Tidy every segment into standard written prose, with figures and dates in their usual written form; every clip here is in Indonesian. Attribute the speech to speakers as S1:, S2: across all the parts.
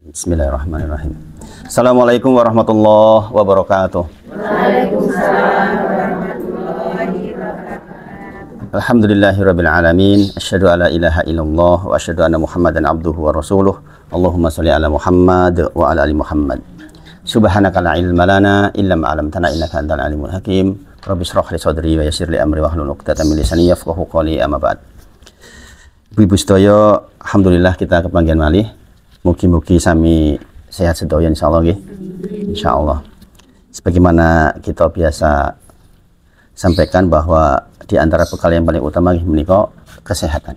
S1: Bismillahirrahmanirrahim. Assalamualaikum warahmatullahi wabarakatuh.
S2: Waalaikumsalam warahmatullahi wabarakatuh.
S1: Alhamdulillahirabbil alamin. Asyhadu alla ilaha illallah wa asyhadu anna Muhammadan abduhu wa rasuluh. Allahumma shalli ala Muhammad wa ala ali Muhammad. Subhanaka la ilma lana illa ma 'allamtana innaka antal alimul hakim. Rabbi shrah li sadri wa yassir li amri wahlul 'uqdatam min lisani yafqahu qawli, amma ba'd. Ibu-ibu sedaya, alhamdulillah kita kepanggihan malih. Mugi-mugi sami sehat sedaya insyaallah nggih. Insyaallah. Sebagaimana kita biasa sampaikan bahwa di antara bekal yang paling utama menika kesehatan.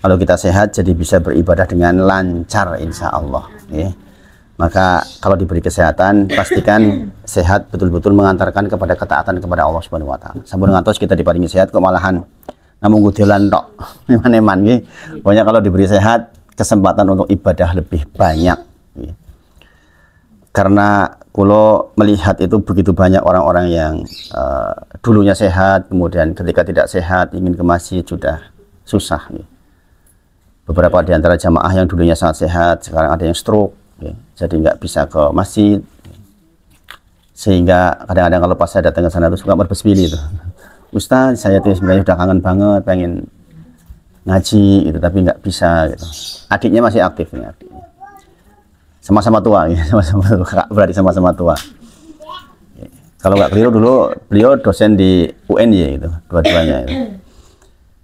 S1: Kalau kita sehat jadi bisa beribadah dengan lancar insyaallah nggih. Maka kalau diberi kesehatan pastikan sehat betul-betul mengantarkan kepada ketaatan kepada Allah Subhanahu wa taala. Sampun ngantos kita diparingi sehat kok malahan namung kudelan tok. Eman-eman nggih. Pokoknya kalau diberi sehat kesempatan untuk ibadah lebih banyak. Karena kalau melihat itu begitu banyak orang-orang yang dulunya sehat, kemudian ketika tidak sehat ingin ke masjid sudah susah. Beberapa di antara jamaah yang dulunya sangat sehat, sekarang ada yang stroke, jadi nggak bisa ke masjid. Sehingga kadang-kadang kalau pas saya datang ke sana itu suka berbesmili itu. Ustaz, saya tuh sebenarnya sudah kangen banget, pengen ngaji gitu, tapi nggak bisa gitu. Adiknya masih aktif nih, adiknya sama-sama tua ya, sama-sama tua, berarti sama-sama tua. Kalau nggak keliru dulu beliau dosen di UNY gitu, dua-duanya itu.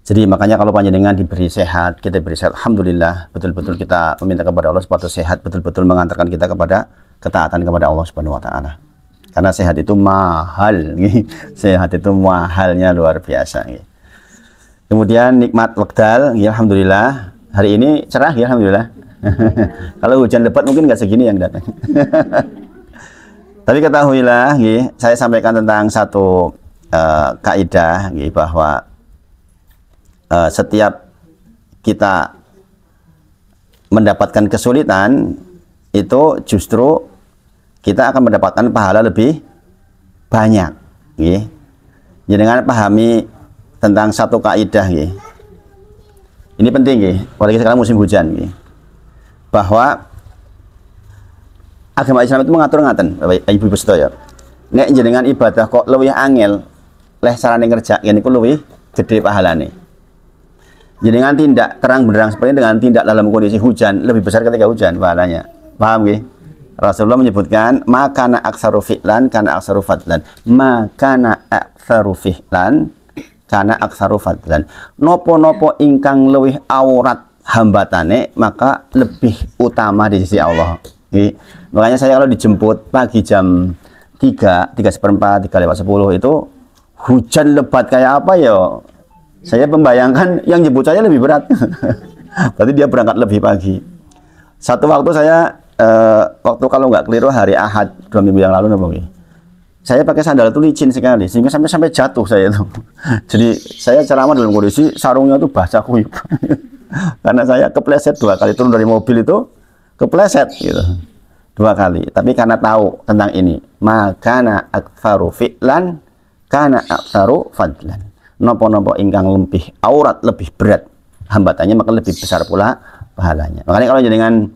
S1: Jadi makanya kalau panjenengan diberi sehat, kita diberi sehat, alhamdulillah, betul-betul kita meminta kepada Allah supaya sehat betul-betul mengantarkan kita kepada ketaatan kepada Allah Subhanahu wa taala. Karena sehat itu mahal, sehat itu mahalnya luar biasa. Kemudian nikmat wekdal, ya alhamdulillah. Hari ini cerah, ya alhamdulillah. Kalau hujan lebat mungkin nggak segini yang datang. Tapi ketahuilah, ya, saya sampaikan tentang satu kaidah, ya, bahwa setiap kita mendapatkan kesulitan itu justru kita akan mendapatkan pahala lebih banyak. Ya. Jadi dengan pahami tentang satu kaidah nggih. Ini penting nggih, apalagi sekarang musim hujan nggih. Bahwa agama Islam itu mengatur ngaten, Bapak Ibu sedaya. Nek jenengan ibadah kok luwih angel, leh carane ngerjakke niku luwih gede pahalane. Jenengan tindak terang benderang seperti dengan tindak dalam kondisi hujan lebih besar ketika hujan pahalanya. Paham nggih? Rasulullah menyebutkan makana aktsaru fi'lan kana aktsaru fadlan. Makana aktsaru fi'lan kana aktsaru fadlan. Nopo-nopo ingkang luwih awrat hambatane maka lebih utama di sisi Allah. Makanya saya kalau dijemput pagi jam 3:04, 3:10 itu hujan lebat kayak apa ya? Saya membayangkan yang jemput saya lebih berat. Berarti dia berangkat lebih pagi. Satu waktu saya waktu kalau nggak keliru hari Ahad 2 minggu yang lalu saya pakai sandal itu licin sekali sehingga sampai jatuh saya itu. Jadi saya ceramah dalam kondisi sarungnya itu basah kuyup. Karena saya kepleset 2 kali turun dari mobil itu kepleset gitu. 2 kali. Tapi karena tahu tentang ini, makana aktsaru fi'lan kana aktsaru fadlan. Nopo-nopo ingkang lebih aurat, lebih berat hambatannya maka lebih besar pula pahalanya. Makanya kalau jenengan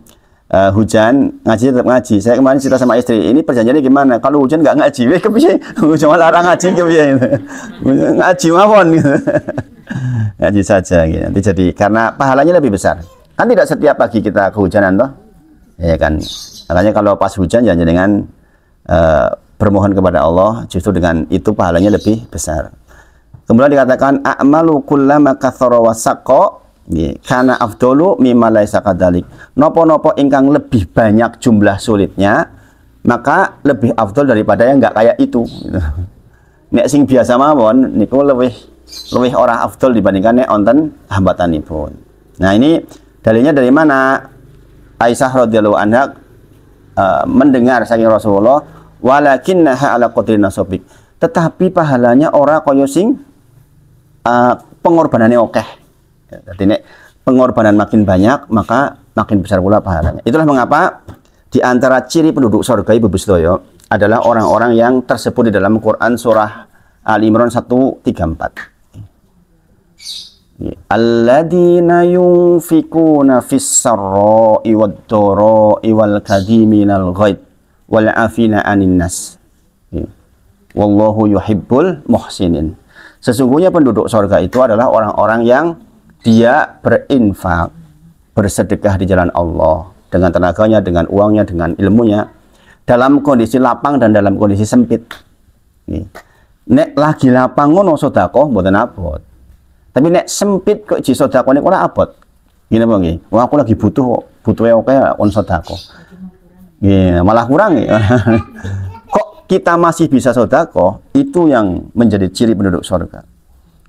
S1: hujan ngaji tetap ngaji. Saya kemarin cerita sama istri, ini perjanjiannya gimana? Kalau hujan nggak ngaji, kepiye? Hujan larang ngaji kepiye? Ngaji mawon gitu. Ngaji saja gitu. Nanti jadi karena pahalanya lebih besar. Kan tidak setiap pagi kita kehujanan toh. Ya kan. Makanya kalau pas hujan jangan dengan bermohon kepada Allah, justru dengan itu pahalanya lebih besar. Kemudian dikatakan a'malu kullama katsara wa saqqa karena afdolu mimma laisa kadzalik. Nopo-nopo ingkang lebih banyak jumlah sulitnya maka lebih afdol daripada yang enggak kayak itu. Nek sing biasa mawon niku lebih ora afdol dibandingkan nek onten hambatanipun. Nah, ini dalilnya dari mana? Aisyah radhiyallahu anha mendengar saking Rasulullah, walakinnaha ala qadri nasabik. Tetapi pahalanya ora kaya sing pengorbanane akeh. Jadi nek pengorbanan makin banyak maka makin besar pula pahalanya. Itulah mengapa di antara ciri penduduk surga Ibu sedaya adalah orang-orang yang tersebut di dalam Quran surah Ali Imran 134. Alladzina yunfikuna fis sarra'i wad dharra'i wal kadhiminal ghaidh wal 'afina 'anil nas. Wallahu yuhibbul muhsinin. Sesungguhnya penduduk surga itu adalah orang-orang yang dia berinfak, bersedekah di jalan Allah dengan tenaganya, dengan uangnya, dengan ilmunya, dalam kondisi lapang dan dalam kondisi sempit. Nek lagi lapang ngono sedekah mboten abot. Tapi nek sempit kok ji sedekah niku ora abot. Gini apa nggih? Wah aku lagi butuh oke on sedekah. Nggih, malah kurang nggih. Kok kita masih bisa sedekah, itu yang menjadi ciri penduduk surga.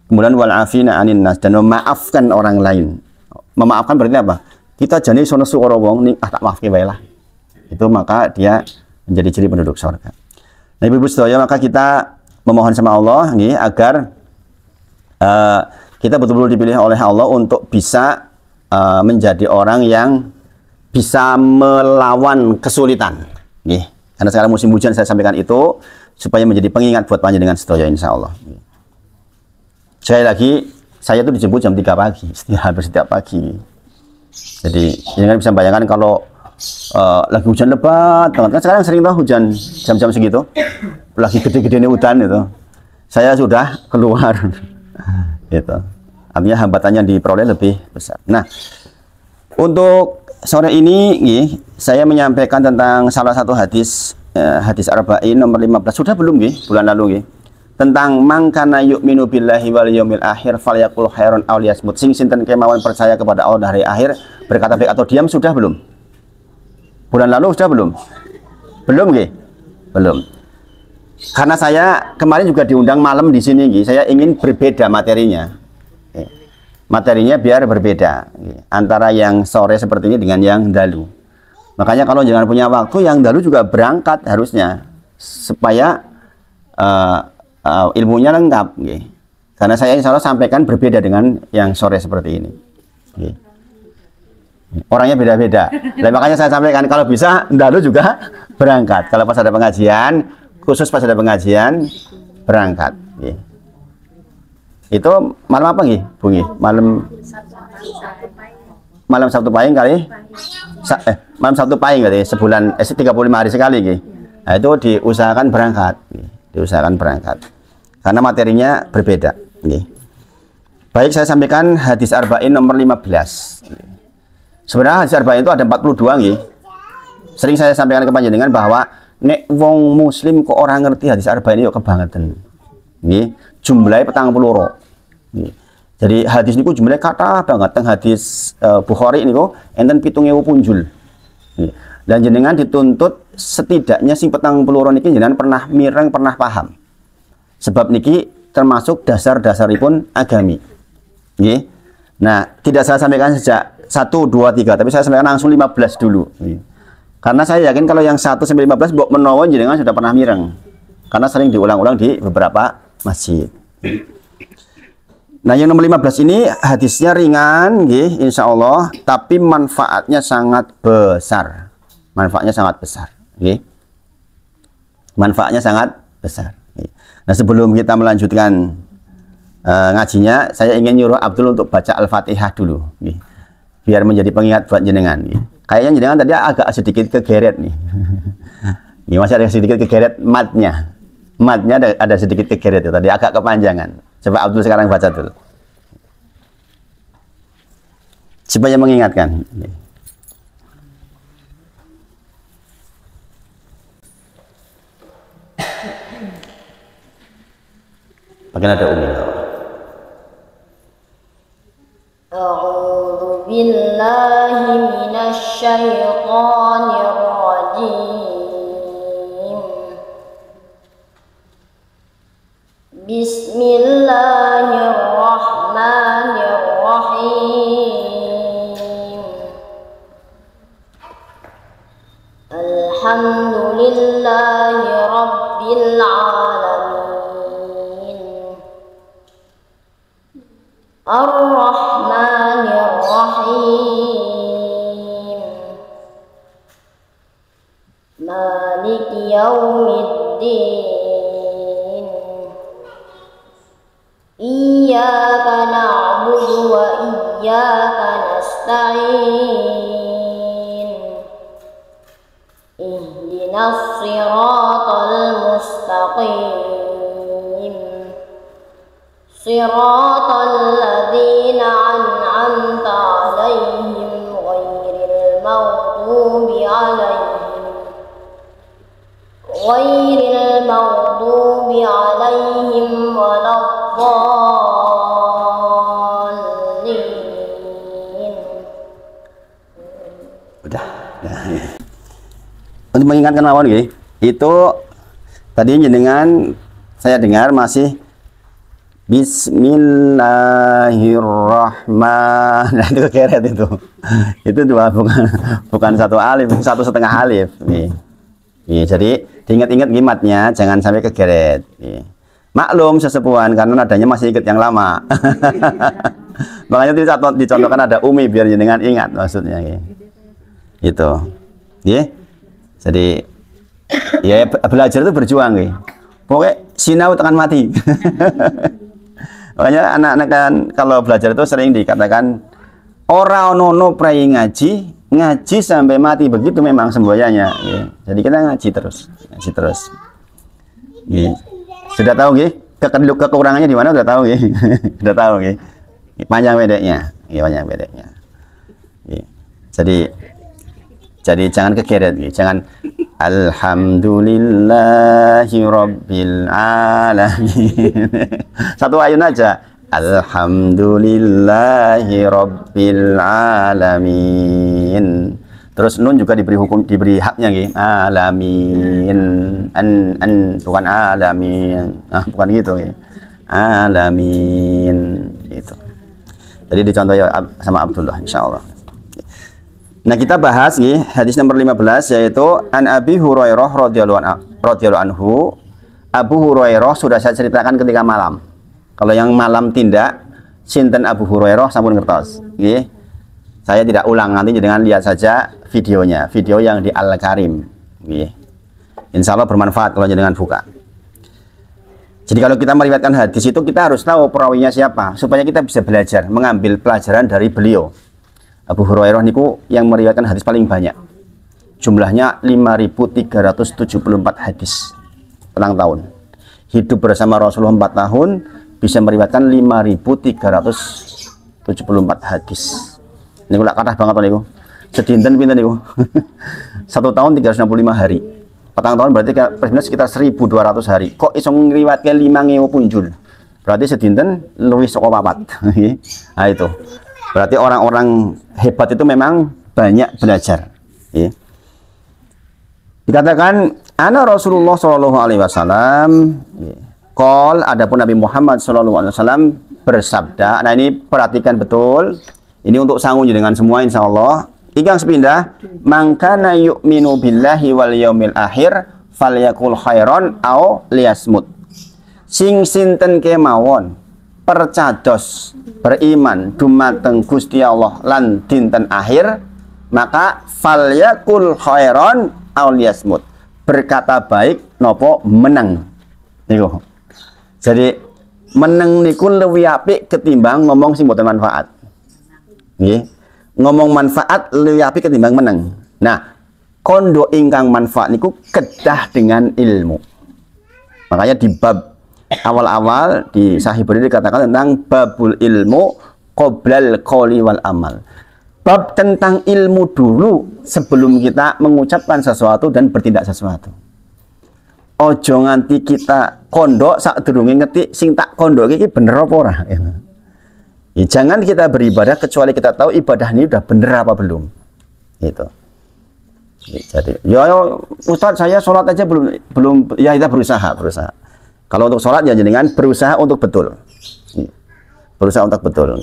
S1: Kemudian wal afina 'anin nas, dan memaafkan orang lain. Memaafkan berarti apa? Kita jane iso nesu karo wong ning tak maafke wae lah. Itu maka dia menjadi ciri penduduk surga. Nah, Ibu sedaya, maka kita memohon sama Allah nggih agar kita betul-betul dipilih oleh Allah untuk bisa menjadi orang yang bisa melawan kesulitan. Nggih. Karena sekarang musim hujan, saya sampaikan itu supaya menjadi pengingat buat panjenengan sedaya insyaallah. Sekali lagi, saya itu dijemput jam 3 pagi, hampir setiap pagi. Jadi, jangan bisa bayangkan kalau lagi hujan lebat banget. Kan sekarang sering tuh hujan jam-jam segitu. Lagi gede-gedenya hujan itu. Saya sudah keluar. Gitu. Artinya hambatannya diperoleh lebih besar. Nah, untuk sore ini saya menyampaikan tentang salah satu hadis hadis Arba'in nomor 15. Sudah belum bulan lalu tentang mangkana yu'minu billahi wal yaumil akhir falyaqul khairan aw liyasmut. Sing sinten kemawon percaya kepada Allah dan hari akhir, berkata baik atau diam. Sudah belum? Bulan lalu sudah belum? Belum belum. Karena saya kemarin juga diundang malam di sini saya ingin berbeda materinya. Materinya biar berbeda antara yang sore seperti ini dengan yang dalu. Makanya kalau jangan punya waktu, yang dalu juga berangkat harusnya supaya ilmunya lengkap. Karena saya insya Allah sampaikan berbeda dengan yang sore seperti ini. Orangnya beda-beda. Makanya saya sampaikan kalau bisa dalu juga berangkat. Kalau pas ada pengajian, khusus pas ada pengajian berangkat. Itu malam apa Bu? Malam Sabtu Pahing kali. Malam Sabtu Pahing kali sebulan 35 hari sekali Nah, itu diusahakan berangkat. Diusahakan berangkat. Karena materinya berbeda. Baik, saya sampaikan hadis Arba'in nomor 15. Sebenarnya hadis Arba'in itu ada 42 Sering saya sampaikan ke panjenengan bahwa nek wong muslim kok orang ngerti hadis Arba'in yo kebangetan. Jumlahnya 40. Jadi hadis niku jumlahnya kata banget. Teng hadis Bukhari niku enten 7.000 punjul. Dan jenengan dituntut setidaknya sing 40 niki jenengan pernah mireng, pernah paham. Sebab niki termasuk dasar-dasaripun agami. Nah, tidak saya sampaikan sejak 1, 2, 3, tapi saya sampaikan langsung 15 dulu. Karena saya yakin kalau yang 1 sampai 15 mbok menawa jenengan sudah pernah mireng. Karena sering diulang-ulang di beberapa masjid. Nah, yang nomor 15 ini hadisnya ringan insya Allah, tapi manfaatnya sangat besar. Manfaatnya sangat besar. Manfaatnya sangat besar. Nah, sebelum kita melanjutkan ngajinya, saya ingin nyuruh Abdul untuk baca Al-Fatihah dulu. Biar menjadi pengingat buat jenengan. Kayaknya jenengan tadi agak sedikit kegeret nih. Masih ada sedikit kegeret matnya. Matnya ada sedikit kegeret itu tadi, agak kepanjangan. Coba Abdul sekarang baca dulu. Supaya mengingatkan. Bagian ada Umi.
S2: A'udzu billahi minasy syaithanir rajim. Bismillahirrahmanirrahim. Alhamdulillahi rabbil alamin. Ar-Rahmanir-Rahim. Maliki yaumiddin. Iyyaka na'budu iyyaka nasta'in. Ihdinas siratal mustaqim. Siratal ladzina an'amta 'alaihim ghairil maghdubi 'alaihim waladdallin.
S1: Udah. Untuk mengingatkan mawon nggih, itu tadi jenengan saya dengar masih Bismillahirrahmanirrahim. Nah, itu kekeret itu. Itu dua, bukan satu alif, satu setengah alif. Nih. Jadi diingat-ingat gimatnya, jangan sampai kegeret. Maklum sesepuhan karena nadanya masih ikut yang lama. Makanya dicontohkan ada umi biar jenengan ingat maksudnya. Itu. Jadi ya belajar itu berjuang. Pokoknya sinau tekan mati. Makanya anak-anak kan kalau belajar itu sering dikatakan ora ono prai ngaji sampai mati, begitu memang semboyannya. Jadi kita ngaji terus. Sudah tahu kekurangannya di mana, sudah tahu sudah tahu panjang pendeknya. Jadi jangan kegeret, jangan alhamdulillahi rabbil alamin. Satu ayun aja. Alhamdulillahi rabbil alamin. Terus nun juga diberi haknya alamin. Bukan alamin. Bukan gitu alamin gitu. Jadi dicontoh ya sama Abdullah insyaallah. Nah, kita bahas hadis nomor 15 yaitu an Abi Hurairah radhiyallahu anhu. Abu Hurairah sudah saya ceritakan ketika malam. Kalau yang malam tindak sinten Abu Hurairah sampun ngertos. Saya tidak ulang, nanti jangan lihat saja videonya, video yang di Al-Karim. Insya Allah bermanfaat kalau jangan buka. Jadi kalau kita meriwayatkan hadis itu kita harus tahu perawinya siapa supaya kita bisa belajar mengambil pelajaran dari beliau. Abu Hurairah niku yang meriwayatkan hadis paling banyak. Jumlahnya 5.374 hadis petang tahun. Hidup bersama Rasulullah 4 tahun bisa meriwayatkan 5.374 hadis. Niku lak kathah banget niku. Sedinten pinten niku. 1 tahun 365 hari. Petang tahun berarti sekitar 1.200 hari. Kok iso ngriwayatke 5.000 punjul? Berarti sedinten luwih saka 4. Nah itu. Berarti orang-orang hebat itu memang banyak belajar. Dikatakan ana Rasulullah Shallallahu Alaihi Wasallam. Qol, adapun Nabi Muhammad Shallallahu Alaihi Wasallam bersabda. Nah ini perhatikan betul. Ini untuk sangu dengan semua insya Allah. Ikang sepindah. Mangkana yu'minu billahi wal yaumil akhir falyakul khairon au liyasmut. Sing sinten kemawon percados beriman dumateng Gusti Allah lan dinten akhir, maka falyakul khairon aw liyasmut, berkata baik nopo meneng niku. Jadi meneng niku luwih apik ketimbang ngomong sing boten manfaat. Nggih. Ngomong manfaat luwih apik ketimbang meneng. Nah, kondo ingkang manfaat niku kedah dengan ilmu. Makanya di bab awal-awal di Sahih Bukhari dikatakan tentang babul ilmu qoblal qouli wal amal. Bab tentang ilmu dulu sebelum kita mengucapkan sesuatu dan bertindak sesuatu. Ojo nganti kita kondok sak durunge ngerti sing tak kondok iki bener apa ora. Ya, jangan kita beribadah kecuali kita tahu ibadah ini udah bener apa belum. Itu. Jadi, ya Ustaz saya sholat aja belum ya kita berusaha. Kalau untuk sholat ya jenengan berusaha untuk betul. Berusaha untuk betul.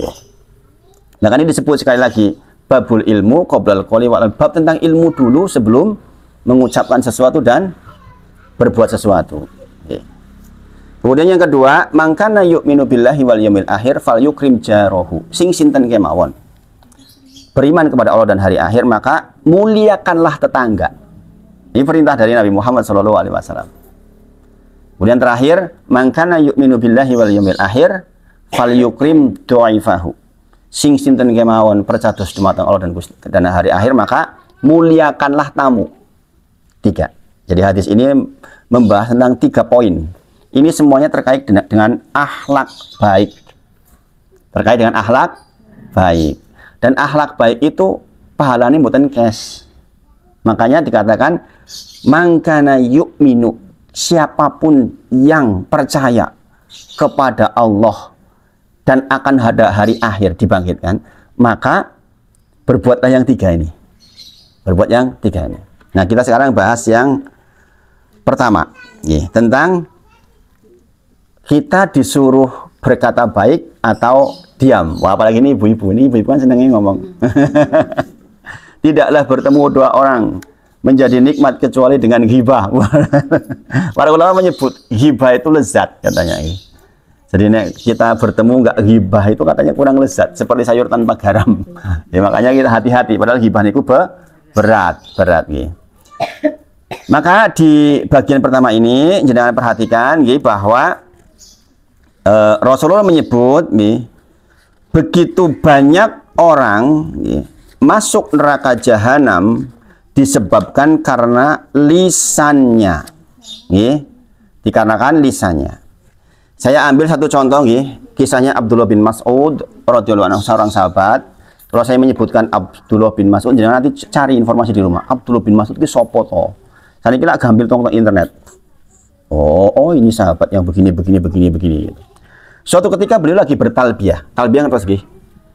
S1: Nah kan ini disebut sekali lagi babul ilmu qoblal qouli wal bab tentang ilmu dulu sebelum mengucapkan sesuatu dan berbuat sesuatu. Kemudian yang kedua, mangkana yu'minu billahi wal yaumil akhir falyukrim jarahu. Sing sinten kemawon beriman kepada Allah dan hari akhir, maka muliakanlah tetangga. Ini perintah dari Nabi Muhammad SAW. Kemudian terakhir, mangkana yu'minu billahi wal yaumil akhir falyukrim dha'ifahu. sing sinten kemawon percados dumateng Allah dan hari akhir, maka muliakanlah tamu. 3. Jadi hadis ini membahas tentang 3 poin. Ini semuanya terkait dengan akhlak baik. Terkait dengan akhlak baik. Dan akhlak baik itu pahalanya mboten cash. Makanya dikatakan mangkana yu'minu, siapapun yang percaya kepada Allah dan akan ada hari akhir dibangkitkan, maka berbuatlah yang 3 ini. Berbuat yang 3 ini. Nah, kita sekarang bahas yang pertama, tentang kita disuruh berkata baik atau diam. Wah, apalagi ini ibu-ibu kan senangnya ngomong. Tidaklah bertemu 2 orang menjadi nikmat kecuali dengan ghibah. Para ulama menyebut ghibah itu lezat katanya. Jadi kita bertemu nggak ghibah itu katanya kurang lezat, seperti sayur tanpa garam. Ya, makanya kita hati-hati. Padahal ghibah itu berat. Maka di bagian pertama ini jangan perhatikan bahwa Rasulullah menyebut begitu banyak orang masuk neraka jahanam disebabkan karena lisannya, dikarenakan lisannya. Saya ambil satu contoh, kisahnya Abdullah bin Mas'ud radhiyallahu anhu, seorang sahabat. Kalau saya menyebutkan Abdullah bin Mas'ud, jangan nanti cari informasi di rumah. Abdullah bin Mas'ud itu sopo toh? Saya kira gambil tong internet. Oh ini sahabat yang begini. Suatu ketika beliau lagi bertalbiyah. Talbiyah apa sih?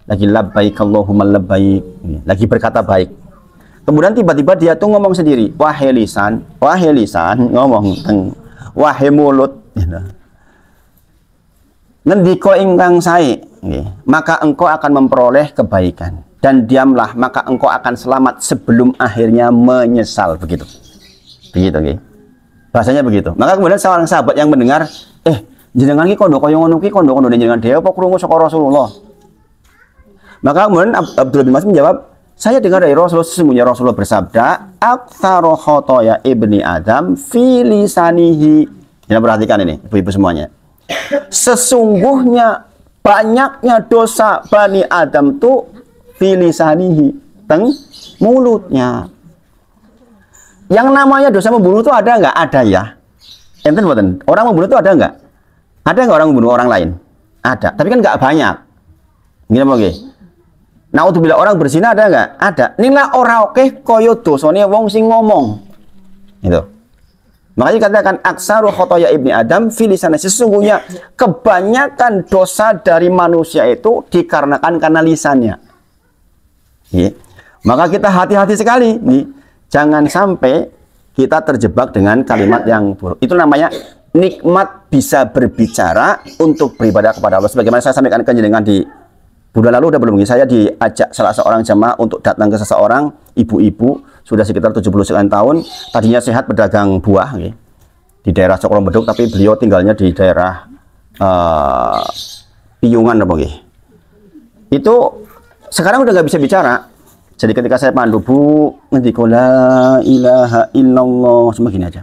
S1: Lagi labbaik Allahumma labbaik, lagi berkata baik. Kemudian tiba-tiba dia tuh ngomong sendiri, wahai lisan, ngomong, wahai mulut, ngendika ingkang sae, maka engkau akan memperoleh kebaikan, dan diamlah maka engkau akan selamat sebelum akhirnya menyesal. Begitu, bahasanya begitu. Maka kemudian seorang sahabat yang mendengar, jenengan ki kondo kaya ngono ki kondo jenengan dhewe apa krungu saka Rasulullah. Maka kemudian Abdullah bin Mas'ud menjawab, saya dengar dari Rasulullah, sesungguhnya Rasulullah bersabda, aktsaru khotoya ibni Adam fi lisanihi. Jangan perhatikan ini, ibu-ibu semuanya. Sesungguhnya banyaknya dosa Bani Adam tuh fi lisanihi, teng mulutnya. Yang namanya dosa membunuh itu ada nggak? Ada ya. Enten mboten? Orang membunuh itu ada nggak? Ada nggak orang membunuh orang lain? Ada, tapi kan nggak banyak. Gini apa nggih? Nah, untuk bila orang berzina ada nggak? Ada. Inilah orang oke koyo dosane wong sing ngomong. Itu. Makanya katakan aksaru khotoya ibni Adam fi lisani. Sesungguhnya kebanyakan dosa dari manusia itu dikarenakan karena lisannya. Maka kita hati-hati sekali. Jangan sampai kita terjebak dengan kalimat yang buruk. Itu namanya nikmat bisa berbicara untuk beribadah kepada Allah. Sebagaimana saya sampaikan ke jenengan di bulan lalu, udah belum, saya diajak salah seorang jemaah untuk datang ke seseorang ibu-ibu sudah sekitar 70 sekian tahun, tadinya sehat pedagang buah di daerah Cokromeduk, tapi beliau tinggalnya di daerah Piyungan itu sekarang udah nggak bisa bicara. Jadi ketika saya pandu, Bu, ngendika la ilaha illallah, cuma gini aja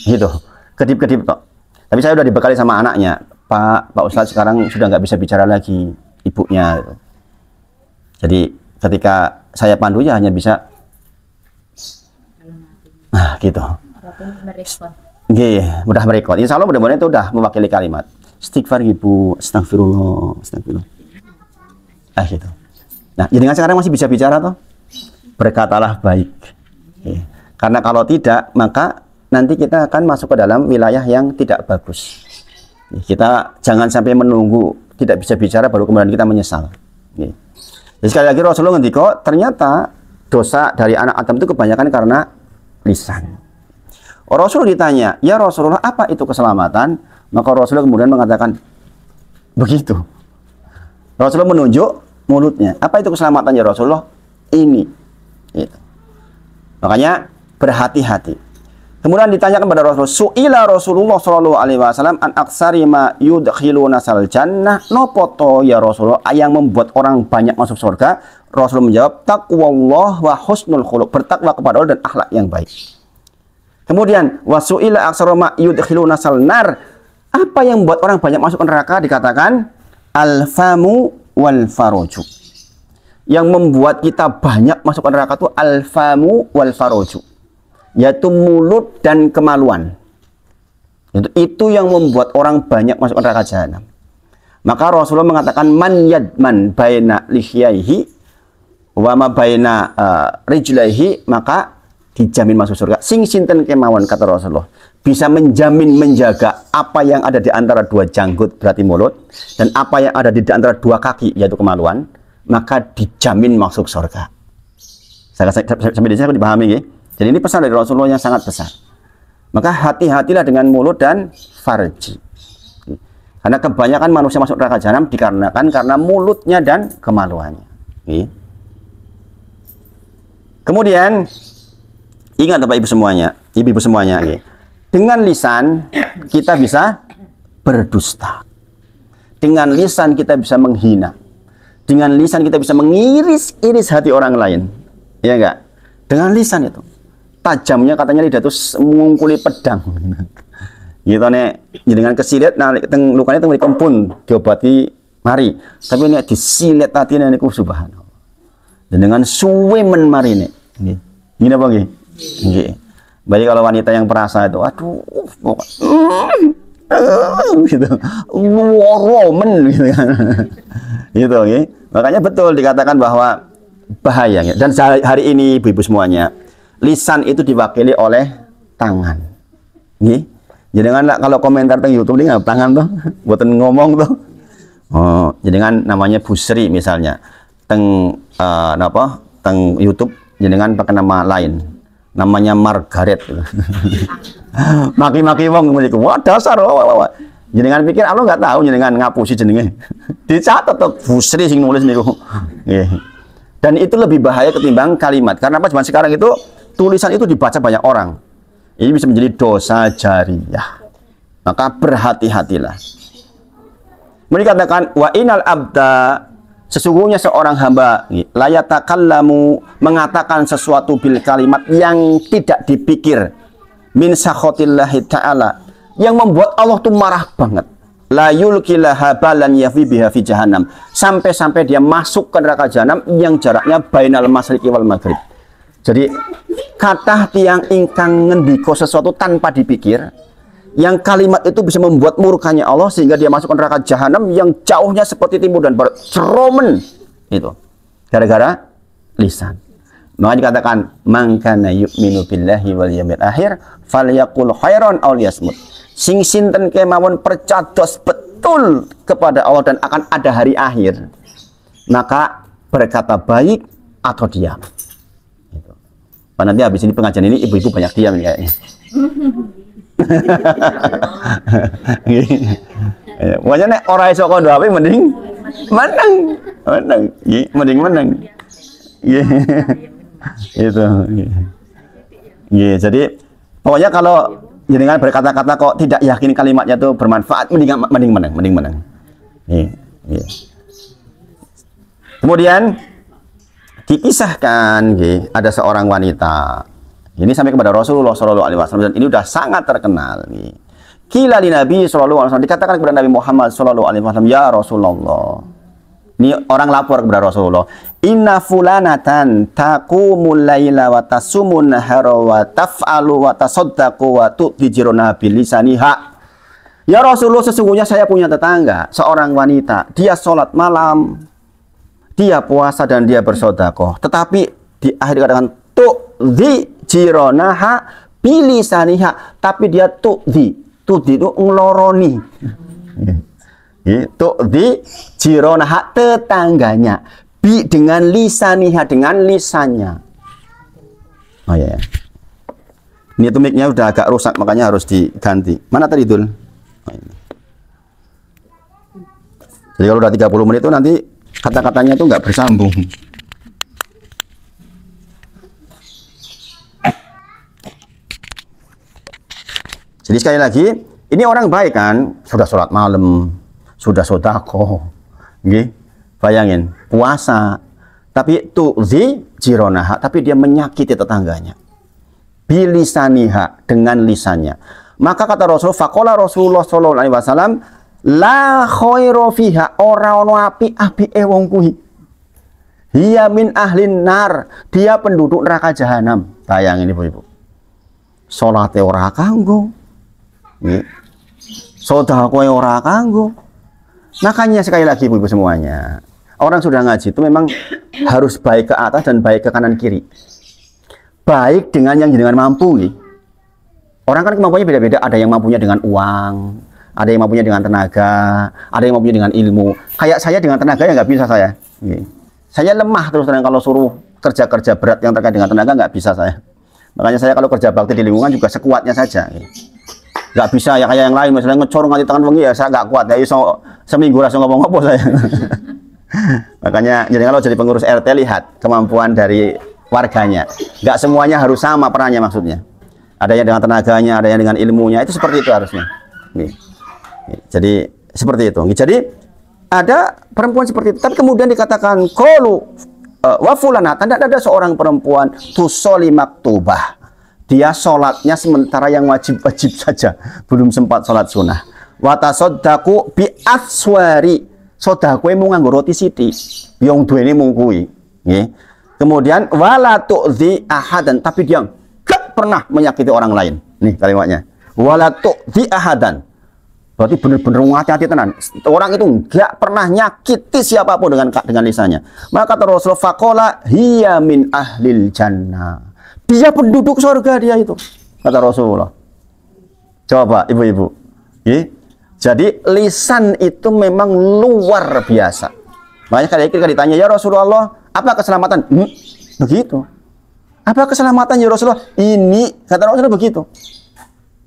S1: gitu, kedip-kedip kok. Tapi saya udah dibekali sama anaknya, Pak Ustadz sekarang sudah nggak bisa bicara lagi ibunya. Jadi ketika saya pandu ya hanya bisa gitu. Mudah merespon. Insya Allah mudah-mudahan itu udah mewakili kalimat istighfar ibu, astagfirullah. Gitu. Nah, jenengan sekarang masih bisa bicara toh? Berkatalah baik. Karena kalau tidak, maka nanti kita akan masuk ke dalam wilayah yang tidak bagus. Kita jangan sampai menunggu tidak bisa bicara baru kemudian kita menyesal. Jadi sekali lagi Rasulullah ngendika, ternyata dosa dari anak Adam itu kebanyakan karena lisan. Rasul ditanya, ya Rasulullah, apa itu keselamatan? Maka Rasulullah kemudian mengatakan begitu. Rasulullah menunjuk mulutnya. Apa itu keselamatan ya Rasulullah? Ini. Gitu. Makanya berhati-hati. Kemudian ditanya kepada Rasul, su'ila Rasulullah sallallahu alaihi wasallam an aksari ma yudkhiluna sal jannah, nopo to ya Rasulullah yang membuat orang banyak masuk surga? Rasul menjawab, taqwallah wa husnul khuluq, bertakwa kepada Allah dan akhlak yang baik. Kemudian wa su'ila aksara ma yudkhiluna sal nar, apa yang membuat orang banyak masuk neraka? Dikatakan al-famu wal faroju. Yang membuat kita banyak masuk ke neraka itu al-famu wal faroju, yaitu mulut dan kemaluan. Itu yang membuat orang banyak masuk ke neraka jahanam. Maka Rasulullah mengatakan man yadman baina lihyaihi wa ma baina rijlaihi, maka dijamin masuk surga. Sing sinten kemawon, kata Rasulullah, bisa menjamin menjaga apa yang ada di antara dua janggut berarti mulut dan apa yang ada di antara dua kaki yaitu kemaluan, maka dijamin masuk surga. Sampai di sini aku dipahami ya. Jadi ini pesan dari Rasulullah yang sangat besar. Maka hati-hatilah dengan mulut dan farji. Karena kebanyakan manusia masuk neraka jahanam dikarenakan karena mulutnya dan kemaluannya. Kemudian ingat Bapak Ibu semuanya, Ibu-ibu semuanya, dengan lisan kita bisa berdusta. Dengan lisan kita bisa menghina. Dengan lisan kita bisa mengiris-iris hati orang lain. Ya enggak? Dengan lisan itu. Tajamnya katanya lidah itu mengungkuli pedang. Gitu nih, dengan kesilet nah lukanya itu dikempun diobati mari. Tapi ini disilet hatinya niku subhanallah. Dan dengan suwe men marine. Nggih. Gini apa nggih? Nggih. Baik kalau wanita yang perasa itu aduh gitu. Woromen gitu kan. Gitu nggih. Makanya betul dikatakan bahwa bahayanya. Dan hari ini ibu-ibu semuanya, lisan itu diwakili oleh tangan. Nggih. Jadi kan kalau komentar tentang YouTube ini nggak tangan tuh, buatan ngomong tuh. Oh, jadi kan namanya Busri misalnya, teng YouTube, jadi kan pakai nama lain, namanya Margaret. Maki-maki wong ngomong, wah dasar, wah. Jadi kan pikir, lo nggak tahu, jadi kan ngapusi jenenge. Dicatat tuh Busri sing nulis nih. Dan itu lebih bahaya ketimbang kalimat, karena apa? Zaman sekarang itu tulisan itu dibaca banyak orang. Ini bisa menjadi dosa jariyah. Maka berhati-hatilah. Mereka katakan wa inal abda, sesungguhnya seorang hamba la yatakallamu, mengatakan sesuatu bil kalimat yang tidak dipikir min sakhotillahi ta'ala, yang membuat Allah tuh marah banget. La yulkilaha balan yafi biha fi jahannam, sampai-sampai dia masuk ke neraka jahanam yang jaraknya bainal masyriqi wal maghrib. Jadi kata tiang ingkang ngendiko sesuatu tanpa dipikir, yang kalimat itu bisa membuat murkanya Allah sehingga dia masuk ke neraka jahanam yang jauhnya seperti timur dan barat, ceromen itu gara-gara lisan. Maka dikatakan man kana yu'minu billahi wal yaumil akhir falyaqul khairan aw liyasmut. Sing sinten kemawon percados betul kepada Allah dan akan ada hari akhir, maka berkata baik atau diam. Pak, nanti habis ini pengajian ini ibu-ibu banyak diam kayaknya. Pokoknya nek ora iso kondo ape mending menang. Mending menang. Itu. Jadi pokoknya kalau jenengan berkata-kata kok tidak yakin kalimatnya itu bermanfaat, mending menang. Kemudian dikisahkan, ada seorang wanita. Ini sampai kepada Rasulullah SAW dan ini sudah sangat terkenal. Kila li Nabi SAW, dikatakan kepada Nabi Muhammad SAW, ya Rasulullah. Ini orang lapor kepada Rasulullah. Inna fulanatan taqumul laila wa tasumun nahara wa taf'alu wa tasaddaqu wa tu'ti jirona bilisaniha. Ya Rasulullah, sesungguhnya saya punya tetangga, seorang wanita. Dia sholat malam, dia puasa dan dia bersedekah, tetapi di akhir dikatakan tu'dzi jironaha bilisaniha, tapi dia tu'dzi itu ngeloroni. Tu'dzi jironaha, tetangganya, bi dengan lisaniha, dengan lisannya. Oh ya. Ini tuh mic-nya udah agak rusak, makanya harus diganti. Mana tadi Dul? Oh, ini. Jadi kalau udah 30 menit itu nanti kata-katanya itu nggak bersambung. Jadi sekali lagi, ini orang baik kan, sudah sholat malam, sudah sedekah, bayangin puasa, tapi tu'zi jironaha, tapi dia menyakiti tetangganya, bilisaniha, dengan lisannya. Maka kata Rasul, faqala Rasulullah SAW, La khairu fiha, ora ono apike wong kuwi. Hiya min ahlin nar, dia penduduk neraka jahanam. Bayangin Ibu-ibu. Salate ora kanggo. Nggih. Sedekah ora kanggo. Makanya sekali lagi Ibu-ibu semuanya, orang sudah ngaji itu memang harus baik ke atas dan baik ke kanan kiri. Baik dengan yang jenengan mampu nih. Orang kan kemampuannya beda-beda, ada yang mampunya dengan uang, ada yang mampunya dengan tenaga, ada yang mampunya dengan ilmu. Kayak saya dengan tenaga ya nggak bisa saya. Saya lemah terus terang kalau suruh kerja-kerja berat yang terkait dengan tenaga nggak bisa saya. Makanya saya kalau kerja bakti di lingkungan juga sekuatnya saja. Nggak bisa ya kayak yang lain, misalnya ngecor nganti tangan wengi ya saya nggak kuat ya, iso seminggu langsung ngomong-ngomong saya. Makanya jadi kalau jadi pengurus RT lihat kemampuan dari warganya, nggak semuanya harus sama perannya maksudnya. Ada yang dengan tenaganya, ada yang dengan ilmunya, itu seperti itu harusnya. Jadi seperti itu. Jadi ada perempuan seperti itu, tapi kemudian dikatakan qalu wa fulana, tidak ada seorang perempuan tusoli maktubah. Dia sholatnya sementara yang wajib-wajib saja, belum sempat sholat sunnah. Wa tasaddaqu bi aswari, sedekah mung nganggo roti sithik, yang duweni mung kuwi. Nggih. Kemudian wala tu'zi ahadan, tapi dia enggak pernah menyakiti orang lain. Nih kalimatnya. Wala tu'zi ahadan. Berarti benar-benar hati-hati tenan. Orang itu enggak pernah nyakiti siapapun dengan lisannya. Maka kata Rasulullah faqala hiya min ahlil jannah. Dia penduduk surga dia itu. Kata Rasulullah. Coba ibu-ibu. Jadi lisan itu memang luar biasa. Makanya kali ini ditanya, ya Rasulullah, apa keselamatan? Begitu. Apa keselamatan ya Rasulullah? Ini kata Rasulullah begitu.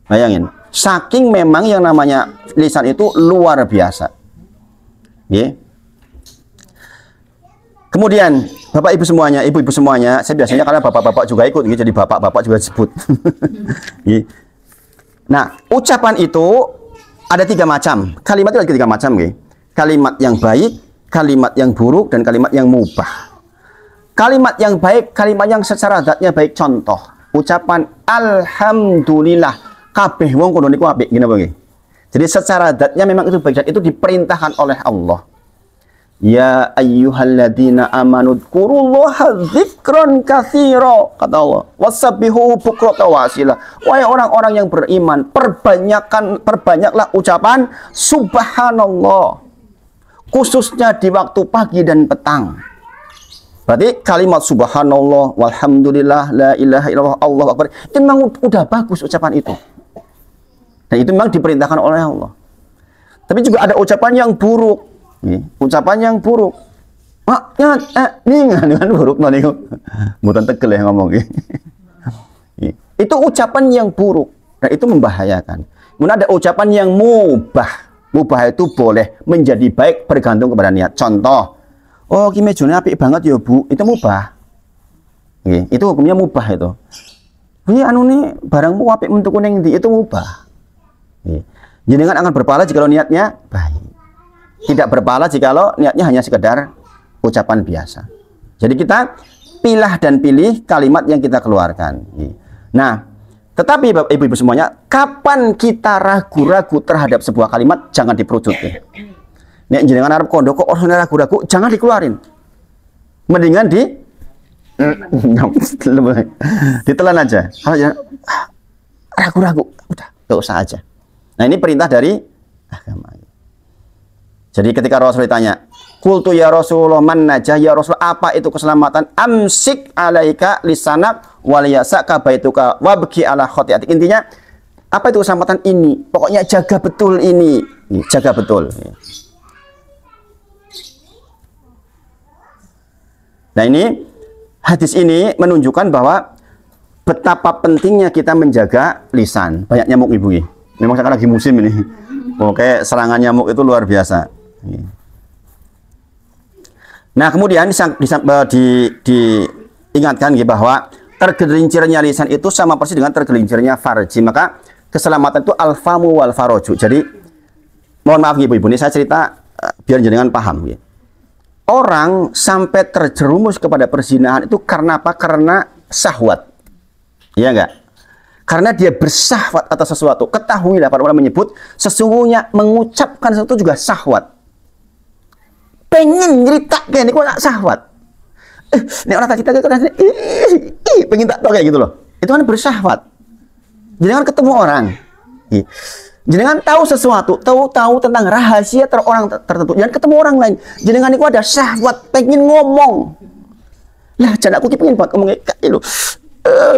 S1: Bayangin. Saking memang yang namanya lisan itu luar biasa. Kemudian Bapak Ibu semuanya, Ibu-ibu semuanya, saya biasanya karena bapak-bapak juga ikut, jadi bapak-bapak juga disebut. Nah, ucapan itu ada 3 macam. Kalimat itu ada 3 macam. Kalimat yang baik, kalimat yang buruk, dan kalimat yang mubah. Kalimat yang baik, kalimat yang secara zatnya baik. Contoh, ucapan alhamdulillah. Kabeh wong kudu niku apik ngene wae. Jadi secara zatnya memang itu baik dan itu diperintahkan oleh Allah. Ya ayyuhalladzina amanu dzkurullaha dzikran katsira, kata Allah. Wasabbihu bukratan wa asila. Wahai orang-orang yang beriman, perbanyaklah ucapan subhanallah. Khususnya di waktu pagi dan petang. Berarti kalimat subhanallah walhamdulillah la ilaha illallah Allahu akbar itu memang udah bagus ucapan itu. Dan itu memang diperintahkan oleh Allah. Tapi juga ada ucapan yang buruk. Ucapan yang buruk. Dengan buruk niku. Mboten tegel ya ngomong. Itu ucapan yang buruk dan itu membahayakan. Kemudian ada ucapan yang mubah. Mubah itu boleh menjadi baik bergantung kepada niat. Contoh, oh ki mejone apik banget ya Bu, itu mubah. Itu hukumnya mubah itu. Kuwi anune barangmu apik mentu kuning ndi, itu mubah. Jenengan akan berpahala jika niatnya baik. Tidak berpahala jika niatnya hanya sekedar ucapan biasa. Jadi kita pilah dan pilih kalimat yang kita keluarkan. Nah, tetapi Bapak Ibu semuanya, kapan kita ragu-ragu terhadap sebuah kalimat, jangan diperucuti. Nek jenengan arep kondo kok orangnya ragu-ragu, jangan dikeluarin. Mendingan ditelan aja. Kalau ragu-ragu, udah gak usah aja. Nah ini perintah dari agama. Jadi ketika Rasul ditanya, qultu ya Rasulullah man najah, ya Rasul apa itu keselamatan? Amsik alaika lisanak waliyasaka baituka wabki ala khotiatik. Intinya apa itu keselamatan ini? Pokoknya jaga betul ini, jaga betul. Nah ini hadis ini menunjukkan bahwa betapa pentingnya kita menjaga lisan. Banyak nyamuk ibu ini. Memang sekarang lagi musim ini. Oke, serangan nyamuk itu luar biasa. Nah kemudian diingatkan bahwa tergelincirnya lisan itu sama persis dengan tergelincirnya farji. Maka keselamatan itu alfamu wal faroju. Jadi mohon maaf ibu-ibu, ini saya cerita biar jenengan paham. Orang sampai terjerumus kepada perzinahan itu karena apa? Karena syahwat. Iya enggak? Karena dia bersahwat atas sesuatu. Ketahuilah, para ulama menyebut sesungguhnya mengucapkan sesuatu juga syahwat. Pengen cerita kayak ini kok nak syahwat. Ini orang tak cerita kayak pengen tak tahu kayak gitu loh. Itu kan bersyahwat. Jangan ketemu orang. Jangan tahu sesuatu, tahu tentang rahasia orang tertentu. Jangan ketemu orang lain. Jangan itu ada syahwat pengen ngomong. Lah, jangan aku pengen buat ngomong kayak gitu.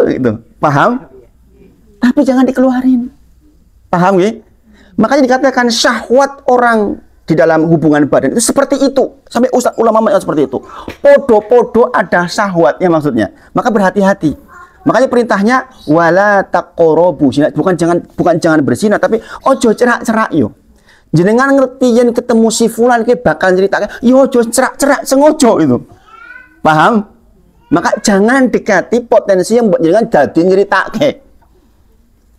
S1: Gitu. Paham? Tapi jangan dikeluarin. Paham ya? Makanya dikatakan syahwat orang di dalam hubungan badan itu seperti itu. Sampai ustaz ulama seperti itu. Podo-podo ada syahwatnya maksudnya. Maka berhati-hati. Makanya perintahnya wala taqrabu zina, bukan jangan berzina, tapi ojo cerak-cerak yo. Jenengan ngerti yen ketemu si fulan ke bakal ceritake, yo ojo cerak-cerak sengojo itu. Paham? Maka jangan dekati potensi yang buat jenengan dadi nyeritake.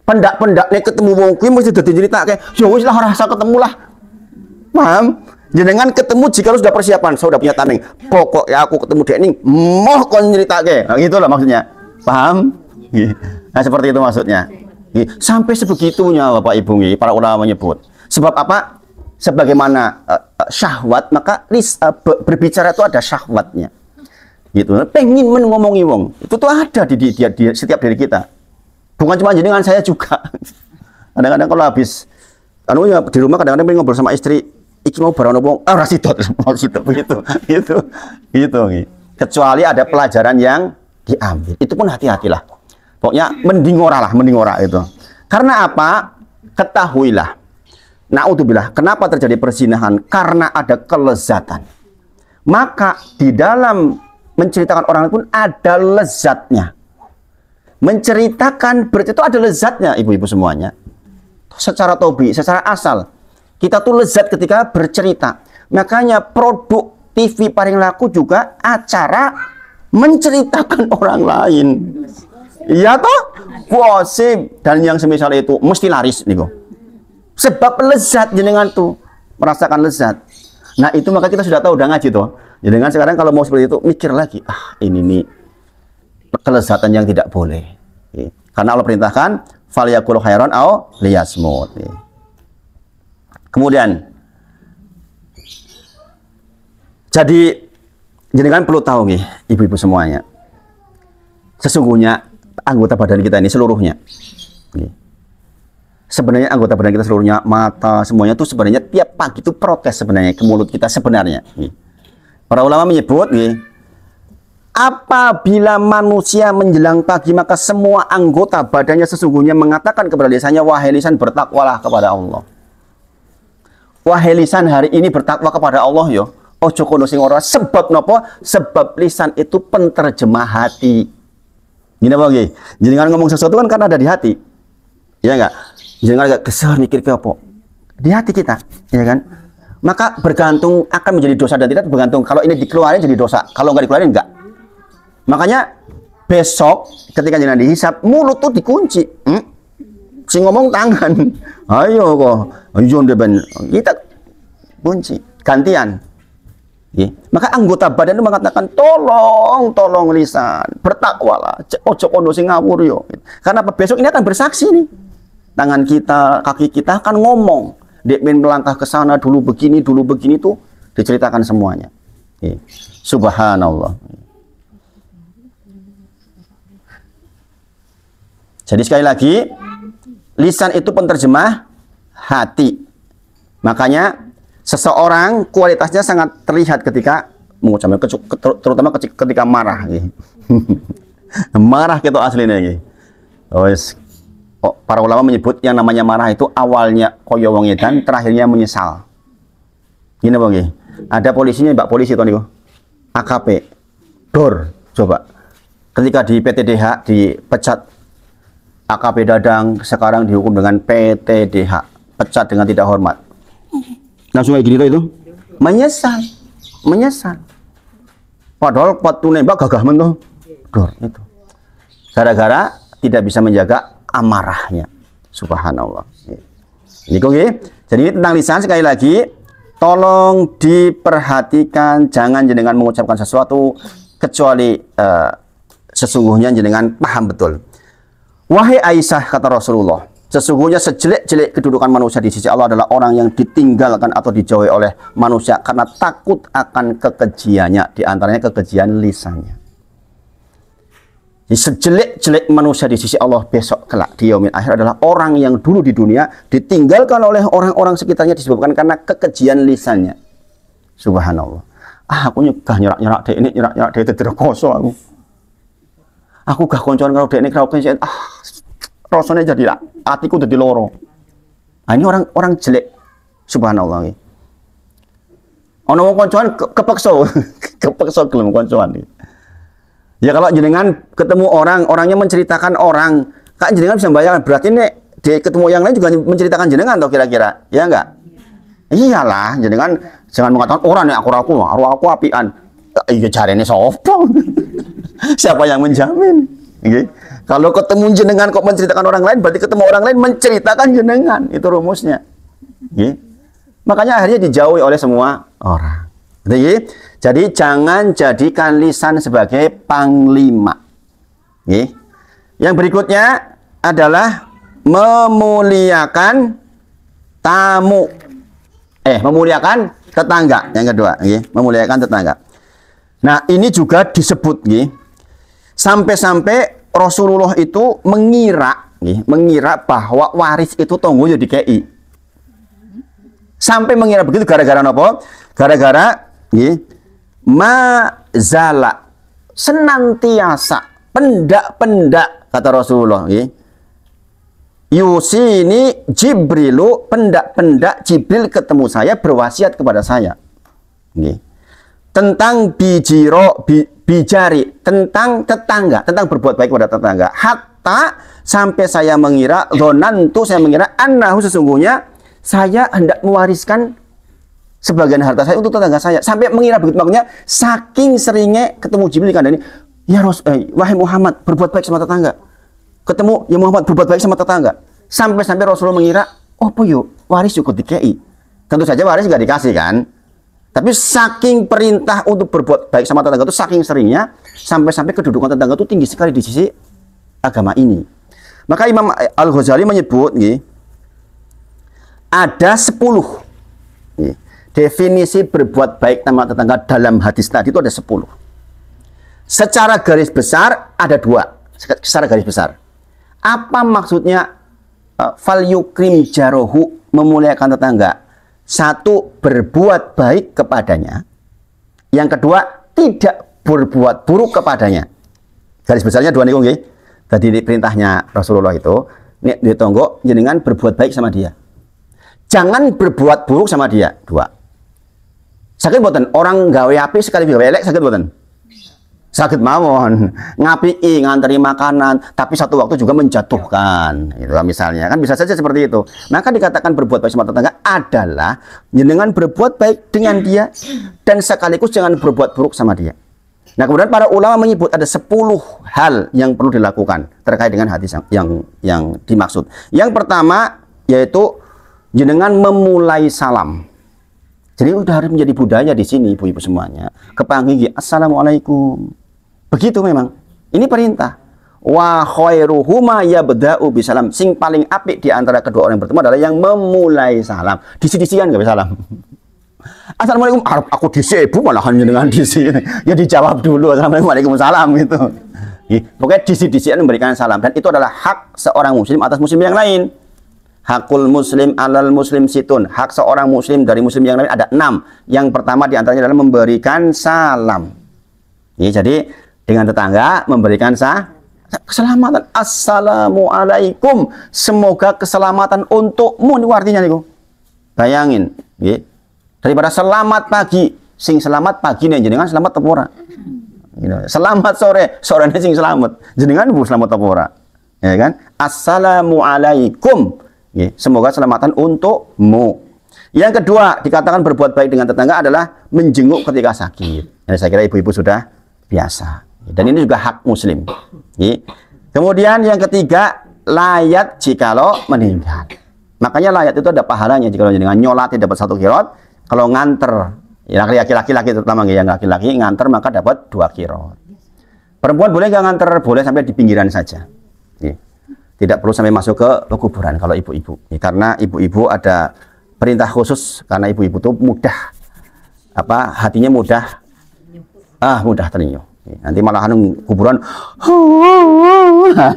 S1: Pendak-pendak nek ketemu wong kuwi mesti dadi nyeritake. Yo wis lah ora usah ketemu lah. Paham? Jenengan ketemu jika lu sudah persiapan, saya udah punya tameng. Pokoknya aku ketemu dia ini moh kon nyeritake. Nah, gitu lah maksudnya. Paham? Nah, seperti itu maksudnya. Sampai sebegitunya Bapak Ibu, para ulama menyebut. Sebab apa? Sebagaimana syahwat, maka berbicara itu ada syahwatnya. Gitu. Pengen ngomongi wong. Itu tuh ada di setiap diri kita. Bukan cuma jenengan, saya juga. Kadang-kadang kalau habis di rumah kadang-kadang pengen ngobrol sama istri, iki mau barang ngomong, rasidot gitu. Kecuali ada pelajaran yang diambil, itu pun hati-hatilah. Pokoknya mending ora itu. Karena apa? Ketahuilah. Naudzubillah, kenapa terjadi perzinahan? Karena ada kelezatan. Maka di dalam menceritakan orang pun ada lezatnya. Menceritakan berarti itu ada lezatnya, ibu-ibu semuanya. Secara tobi, secara asal, kita tuh lezat ketika bercerita. Makanya produk TV paling laku juga acara menceritakan orang lain. Iya toh? Gosip dan yang semisal itu mesti laris nih kok. Sebab lezat jenengan tuh merasakan lezat. Nah, itu maka kita sudah tahu, udah ngaji toh. Jenengan sekarang kalau mau seperti itu mikir lagi, ini nih kelezatan yang tidak boleh. Karena Allah perintahkan falyaqul khairan aw liyasmut. Kemudian jadi jenengan perlu tahu nih, ibu-ibu semuanya. Sesungguhnya anggota badan kita ini seluruhnya. Sebenarnya anggota badan kita seluruhnya, mata semuanya itu sebenarnya tiap pagi itu protes sebenarnya ke mulut kita sebenarnya. Para ulama menyebut apabila manusia menjelang pagi maka semua anggota badannya sesungguhnya mengatakan kepada lisannya, wahai lisan bertakwalah kepada Allah. Wahai lisan hari ini bertakwa kepada Allah yo. Ojo kono sing ora, sebab nopo? Sebab lisan itu penterjemah hati. Gini apa nggih? Jenengan ngomong sesuatu kan karena ada di hati. Ya enggak? Jenengan agak kesel mikir ke apa? Di hati kita, ya kan? Maka bergantung akan menjadi dosa dan tidak bergantung. Kalau ini dikeluarin jadi dosa, kalau enggak dikeluarin enggak. Makanya besok ketika jenengan dihisap, mulut tuh dikunci. Sing ngomong tangan. Ayo kok, ayo ben kita kunci, gantian. Maka anggota badan itu mengatakan tolong lisan bertakwalah, ojo kono sing ngawur yo. Karena besok ini akan bersaksi nih. Tangan kita, kaki kita akan ngomong. Dek melangkah ke sana dulu begini tuh diceritakan semuanya. Subhanallah. Jadi sekali lagi, lisan itu penterjemah hati. Makanya seseorang kualitasnya sangat terlihat ketika mengucapkan, terutama ketika marah. Marah gitu aslinya. Para ulama menyebut yang namanya marah itu awalnya koyo wong edan, terakhirnya menyesal. Gini bang, ada polisinya, mbak polisi tuh niku, AKP, Dor, coba. Ketika di PTDH dipecat AKP Dadang, sekarang dihukum dengan PTDH, pecat dengan tidak hormat. Langsung kayak gini tuh itu, menyesal. Padahal waktu nembak gagah mentuh, Dor itu. Gara-gara tidak bisa menjaga amarahnya. Subhanallah. Ini kok jadi tentang lisan sekali lagi, tolong diperhatikan, jangan jenengan mengucapkan sesuatu kecuali sesungguhnya jenengan paham betul. Wahai Aisyah, kata Rasulullah, sesungguhnya sejelek-jelek kedudukan manusia di sisi Allah adalah orang yang ditinggalkan atau dijauhi oleh manusia karena takut akan kekejiannya, di antaranya kekejian lisannya. Sejelek-jelek manusia di sisi Allah besok kelak di yaumil akhir adalah orang yang dulu di dunia ditinggalkan oleh orang-orang sekitarnya disebabkan karena kekejian lisannya. Subhanallah. Aku nyegah nyerak-nyerak dek ini, nyerak-nyerak dek itu koso aku. Aku gak koncoan kalau dek ini kalau pengen rasanya jadi hatiku jadi loro. Nah, ini orang jelek. Subhanallah. Ono wong koncoan kepeksa, kepeksa gelem koncoan. Ya kalau jenengan ketemu orangnya menceritakan orang, kak jenengan bisa bayangkan berarti nek dia ketemu yang lain juga menceritakan jenengan atau kira-kira, ya enggak? Iyalah, jenengan jangan mengatakan orang nek aku apian. Iya jarene sapa? Siapa yang menjamin? Okay. Kalau ketemu jenengan kok menceritakan orang lain, berarti ketemu orang lain menceritakan jenengan, itu rumusnya. Okay. Makanya akhirnya dijauhi oleh semua orang. Jadi jangan jadikan lisan sebagai panglima. Yang berikutnya adalah memuliakan tamu. Memuliakan tetangga. Yang kedua, memuliakan tetangga. Nah, ini juga disebut, sampai-sampai Rasulullah itu mengira bahwa waris itu tonggo ya dikei. Sampai mengira begitu gara-gara apa? Gara-gara mazala senantiasa pendak-pendak kata Rasulullah yusini Jibrilu pendak-pendak Jibril ketemu saya berwasiat kepada saya tentang bijari tentang tetangga, tentang berbuat baik kepada tetangga, hatta sampai saya mengira annahu sesungguhnya saya hendak mewariskan sebagian harta saya untuk tetangga saya, sampai mengira begitu. Makanya saking seringnya ketemu Jibril kan ini, ya wahai Muhammad berbuat baik sama tetangga. Ketemu ya Muhammad berbuat baik sama tetangga. Sampai Rasulullah mengira, oh yuk waris cukup dikei. Tentu saja waris nggak dikasih kan. Tapi saking perintah untuk berbuat baik sama tetangga itu saking seringnya, sampai kedudukan tetangga itu tinggi sekali di sisi agama ini. Maka Imam Al-Ghazali menyebut ada 10 definisi berbuat baik sama tetangga dalam hadis tadi itu ada 10. Secara garis besar ada 2. Secara garis besar. Apa maksudnya fal yukrim jarohu, memuliakan tetangga? 1, berbuat baik kepadanya. Yang kedua, tidak berbuat buruk kepadanya. Garis besarnya 2 nih, nggih. Tadi perintahnya Rasulullah itu, nek ditonggo jenengan berbuat baik sama dia. Jangan berbuat buruk sama dia. 2. Sakit boten orang gawe api sekali gawe elek sakit boten? Sakit mawon. Ngapii nganteri makanan tapi satu waktu juga menjatuhkan. Itu misalnya kan bisa saja seperti itu. Maka dikatakan berbuat baik sama tetangga adalah jenengan berbuat baik dengan dia dan sekaligus jangan berbuat buruk sama dia. Nah, kemudian para ulama menyebut ada 10 hal yang perlu dilakukan terkait dengan hadis yang dimaksud. Yang pertama yaitu jenengan memulai salam. Jadi udah harus menjadi budaya di sini, ibu-ibu semuanya. Kepanggih, assalamualaikum. Begitu memang. Ini perintah. Wa khairuhuma yabda'u bisalam. Sing paling apik di antara kedua orang yang bertemu adalah yang memulai salam. Disi-disian nggak bisa salam. Assalamualaikum. Aku disi, ibu malahan dengan disi. Ya dijawab dulu. Assalamualaikum salam gitu. Pokoknya disi-disian memberikan salam. Dan itu adalah hak seorang muslim atas muslim yang lain. Hakul muslim alal muslim situn. Hak seorang muslim dari muslim yang lain ada 6. Yang pertama diantaranya adalah memberikan salam. Jadi dengan tetangga memberikan keselamatan. Assalamualaikum. Semoga keselamatan untukmu. Ini artinya nih. Bayangin. Daripada selamat pagi. Sing selamat pagi nih. Jenengan selamat tepura. Selamat sore. Sorenya sing selamat. Jenengan bu selamat tepura. Ya kan? Assalamualaikum. Semoga keselamatan untukmu. Yang kedua, dikatakan berbuat baik dengan tetangga adalah menjenguk ketika sakit. Saya kira ibu-ibu sudah biasa. Dan ini juga hak muslim. Kemudian yang ketiga, layat jikalau meninggal. Makanya layat itu ada pahalanya. Jika dengan nyolat dapat 1 kirot. Kalau nganter, ya laki-laki terutama yang laki-laki nganter maka dapat 2 kirot. Perempuan boleh nggak nganter? Boleh sampai di pinggiran saja. Tidak perlu sampai masuk ke kuburan kalau ibu-ibu. Karena ibu-ibu ada perintah khusus, karena ibu-ibu itu mudah hatinya mudah terniuh. Nanti malah kuburan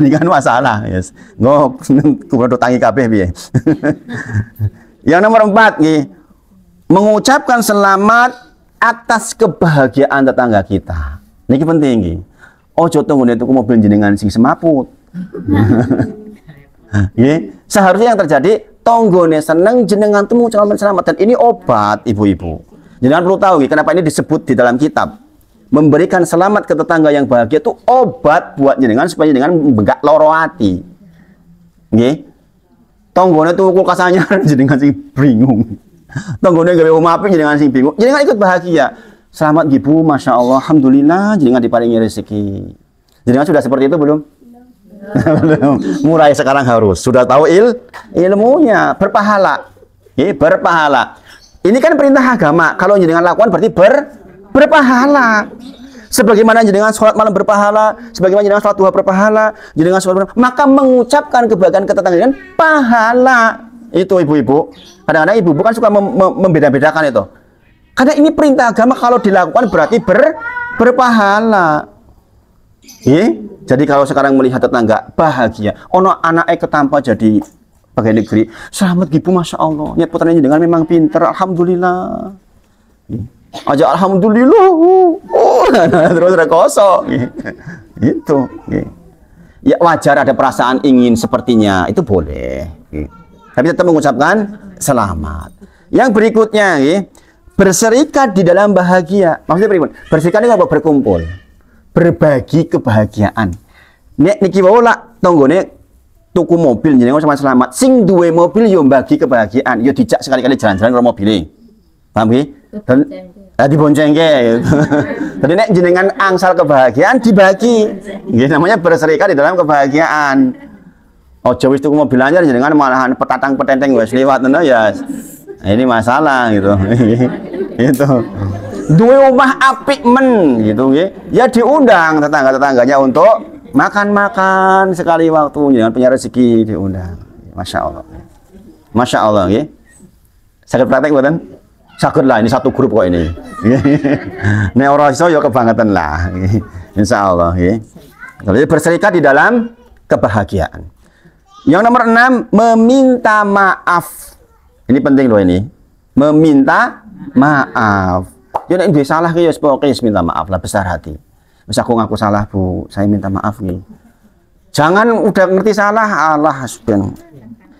S1: ini kan masalah, yes. Kuburan tangi kabeh piye. Yang nomor 4 mengucapkan selamat atas kebahagiaan tetangga kita. Niki penting nggih. Ojo tunggone tuku mobil jenengan sing semaput. Seharusnya yang terjadi tonggone seneng jenengan temu ucapan selamat, dan ini obat ibu-ibu. Jenengan perlu tahu kenapa ini disebut di dalam kitab. Memberikan selamat ke tetangga yang bahagia itu obat buat jenengan supaya jenengan enggak loro ati. Nggih. Tonggone tuku kulkas anyar jenengan sing bingung. Tonggone gawe omah apik jenengan sing bingung. Jenengan ikut bahagia. Selamat ibu, masya Allah, alhamdulillah jenengan diparingi rezeki. Jenengan sudah seperti itu belum? Belum. Mulai sekarang harus sudah tahu ilmunya, berpahala. Berpahala. Ini kan perintah agama. Kalau jenengan lakukan berarti berpahala. Sebagaimana jenengan sholat malam berpahala, sebagaimana jenengan sholat duha berpahala, jenengan sholat maka mengucapkan kebahagiaan ke tetangga dengan pahala. Itu ibu-ibu. Kadang-kadang ibu bukan suka membeda-bedakan itu. Karena ini perintah agama, kalau dilakukan berarti berpahala. Jadi kalau sekarang melihat tetangga bahagia, ono anaknya ketampa jadi pegawai negeri, selamat ibu, masya Allah. Niat putranya dengan memang pinter, alhamdulillah. Aja alhamdulillah. Terus rekoso. Itu. Ya wajar ada perasaan ingin sepertinya, itu boleh. Tapi tetap mengucapkan selamat. Yang berikutnya, berserikat di dalam bahagia. Maksudnya berikut, berserikat itu apa? Berkumpul, berbagi kebahagiaan. Nek niki wae tonggone tuku mobil jenengan sama selamat. Sing duwe mobil yo bagi kebahagiaan, yo dijak sekali-kali jalan-jalan karo mobile. Paham nggih? Dan diboncengke. Jadi nek jenengan angsal kebahagiaan dibagi. Nggih namanya berserikat di dalam kebahagiaan. Ojo wis tuku mobil anyar jenengan malahan petatang-petenteng wis liwat ngono ya. Ini masalah gitu. Itu. Duwe omah apik men gitu nggih. Ya diundang tetangga-tetangganya untuk makan-makan sekali waktu, jangan punya rezeki diundang. Masya Allah. Masya Allah nggih. Saged praktek mboten? Saged lah, ini satu grup kok ini. Nek ora iso ya kebangetan lah. Insyaallah nggih. Jadi berserikat di dalam kebahagiaan. Yang nomor 6, meminta maaf. Ini penting loh ini. Meminta maaf. Ya nek duwe salah ki ya pokoke minta maaf lah, besar hati. Wis aku ngaku salah, Bu. Saya minta maaf nih. Jangan udah ngerti salah, Allah subhanahu.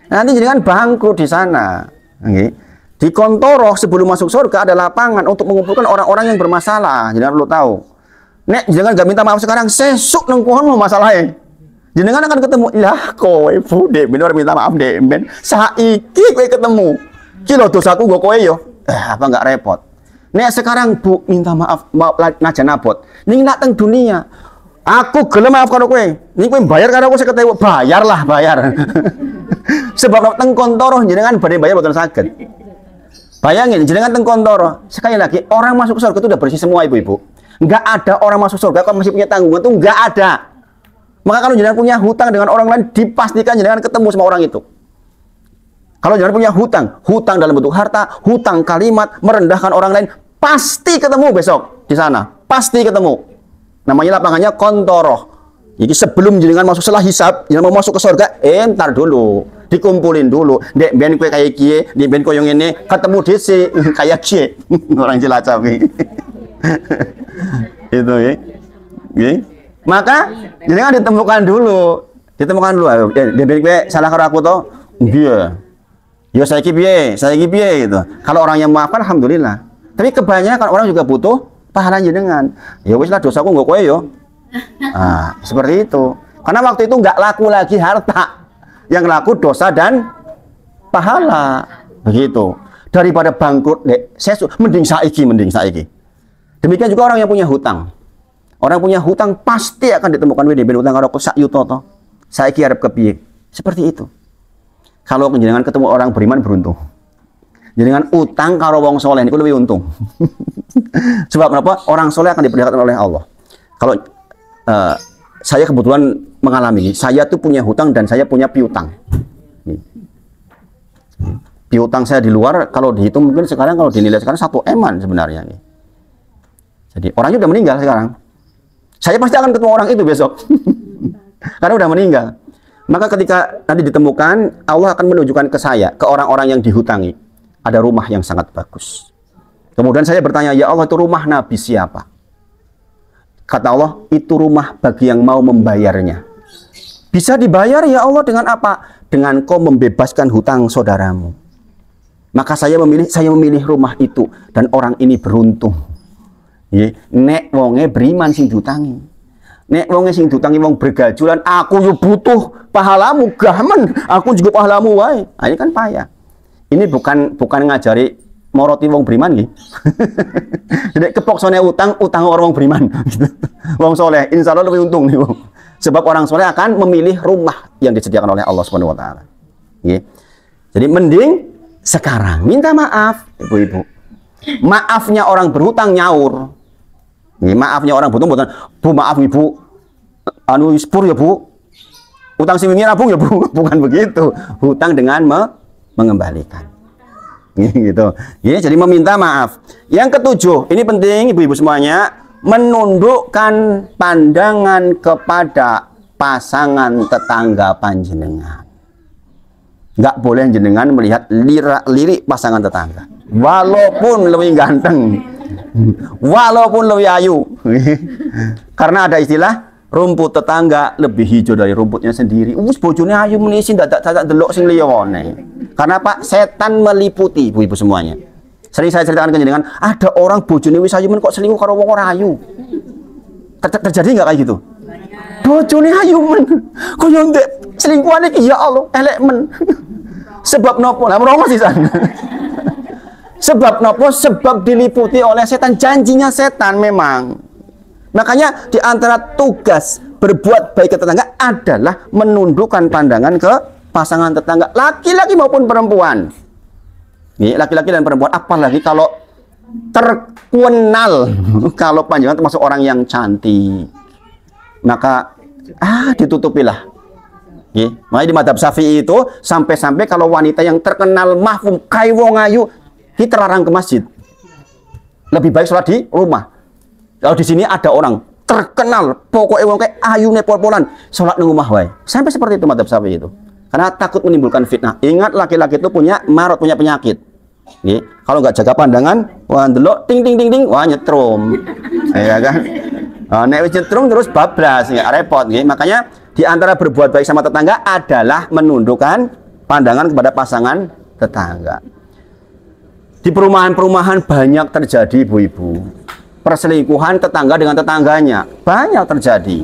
S1: Nanti jangan bangkrut di sana. Nggih. Di Kontoro sebelum masuk surga ada lapangan untuk mengumpulkan orang-orang yang bermasalah. Jangan perlu tahu. Nek jangan gak minta maaf sekarang, sesuk nang kono masalahnya. Jenengan akan ketemu, lah kowe Bu, dek ben ora minta maaf dek ben. Saiki kowe ketemu. Ki lho dosaku nggo kowe yo. Apa enggak repot. Nek sekarang Bu minta maaf, najan abot. Ning nak teng dunia, aku gelem maaf karo kowe. Ning kowe bayar karo aku 50.000, bayarlah, bayar. Sebab teng Kontoro jenengan badhe bayar mboten saged. Bayangin jenengan teng Kontoro, sekali lagi orang masuk surga itu udah bersih semua ibu-ibu. Enggak ada orang masuk surga kok masih punya tanggungan, itu enggak ada. Maka kalau jenengan punya hutang dengan orang lain, dipastikan jenengan ketemu sama orang itu. Kalau jenengan punya hutang, hutang dalam bentuk harta, hutang kalimat, merendahkan orang lain, pasti ketemu besok di sana. Pasti ketemu. Namanya lapangannya Kontoro. Jadi sebelum jenengan masuk setelah hisab, jenengan mau masuk ke surga, entar dulu. Dikumpulin dulu. Dek ben kowe kayak kie, dek ben koyo ngene, ketemu dhisik kayak kie. Orang Cilacap iki. Itu ya. Nggih. Maka jenengan ditemukan dulu. Ditemukan dulu. Dek ben kowe salah karo aku to? Piye? Ya saiki piye? Saiki piye gitu. Kalau orang yang maafkan alhamdulillah. Tapi kebanyakan orang juga butuh pahala jenengan. Ya wis lah dosaku nggo kowe yo. Nah, seperti itu. Karena waktu itu nggak laku lagi harta. Yang laku dosa dan pahala. Begitu. Daripada bangkrut, mending saiki. Demikian juga orang yang punya hutang. Orang punya hutang pasti akan ditemukan ben hutang karo sak yuto to. Saiki arep kepiye? Seperti itu. Kalau jenengan ketemu orang beriman beruntung. Jenengan utang karo wong soleh niku lebih untung. Sebab kenapa? Orang soleh akan diperlihatkan oleh Allah. Kalau Saya kebetulan mengalami ini. Saya tuh punya hutang dan saya punya piutang. Piutang saya di luar, kalau dihitung mungkin sekarang kalau dinilai sekarang 1 eman sebenarnya. Jadi orangnya udah meninggal sekarang. Saya pasti akan ketemu orang itu besok. Karena udah meninggal. Maka ketika nanti ditemukan, Allah akan menunjukkan ke saya, ke orang-orang yang dihutangi, ada rumah yang sangat bagus. Kemudian saya bertanya, ya Allah, itu rumah Nabi siapa? Kata Allah, itu rumah bagi yang mau membayarnya. Bisa dibayar ya Allah dengan apa? Dengan kau membebaskan hutang saudaramu. Maka saya memilih rumah itu, dan orang ini beruntung. Nek wonge beriman sing diutangi. Nek wonge sing diutangi wong bergajulan, aku yo butuh pahalamu, gamen, aku juga pahalamu wae. Nah, ini kan payah. Ini bukan ngajari moroti wong beriman nggih. Jadi kepoksone utang orang wong beriman. Wong soleh, insya Allah lebih untung nih. Sebab orang soleh akan memilih rumah yang disediakan oleh Allah Subhanahu Wa Taala. Jadi mending sekarang minta maaf, ibu-ibu. Maafnya orang berhutang nyaur. Maafnya orang berhutang, Bu maaf ibu, anu spur ya Bu, utang siminya nabung ya Bu. Bukan begitu. Hutang dengan mengembalikan. Gitu. Jadi meminta maaf. Yang ketujuh, ini penting ibu-ibu semuanya, menundukkan pandangan kepada pasangan tetangga panjenengan. Nggak boleh jenengan melihat lirik pasangan tetangga, walaupun lebih ganteng, walaupun lebih ayu. Karena ada istilah rumput tetangga lebih hijau dari rumputnya sendiri. Bojone ayu menisi dadak delok sing liyane. Karena Pak, setan meliputi ibu-ibu semuanya. Sering saya ceritakan ke jenengan, ada orang bojone wis ayu men kok selingkuh karo wong ora ayu. Terjadi nggak kayak gitu? Bojone ayu men kok yo ndek selingkuhan iki ya Allah elek men. Sebab nopo? Lah merongos sisan. Sebab nopo? Sebab diliputi oleh setan, janjinya setan memang. Makanya di antara tugas berbuat baik ke tetangga adalah menundukkan pandangan ke pasangan tetangga, laki-laki maupun perempuan. Laki-laki dan perempuan, apalagi kalau terkenal, kalau panjangan termasuk orang yang cantik, maka ditutupilah. Makanya di madzhab Syafi'i itu sampai-sampai kalau wanita yang terkenal mahfum kai wong ayu terlarang ke masjid. Lebih baik sholat di rumah. Kalau di sini ada orang terkenal, pokoknya wong kayak ayu nepol-polan, sholat di rumah wae. Sampai seperti itu madzhab Syafi'i itu. Karena takut menimbulkan fitnah. Ingat, laki-laki itu punya marot, punya penyakit. Kalau nggak jaga pandangan, wah ndelok ting ting ting ting, wah nyetrum. Ya kan? Nek wis nyetrum terus bablas, ya repot. Makanya di antara berbuat baik sama tetangga adalah menundukkan pandangan kepada pasangan tetangga. Di perumahan-perumahan banyak terjadi, ibu-ibu, perselingkuhan tetangga dengan tetangganya banyak terjadi.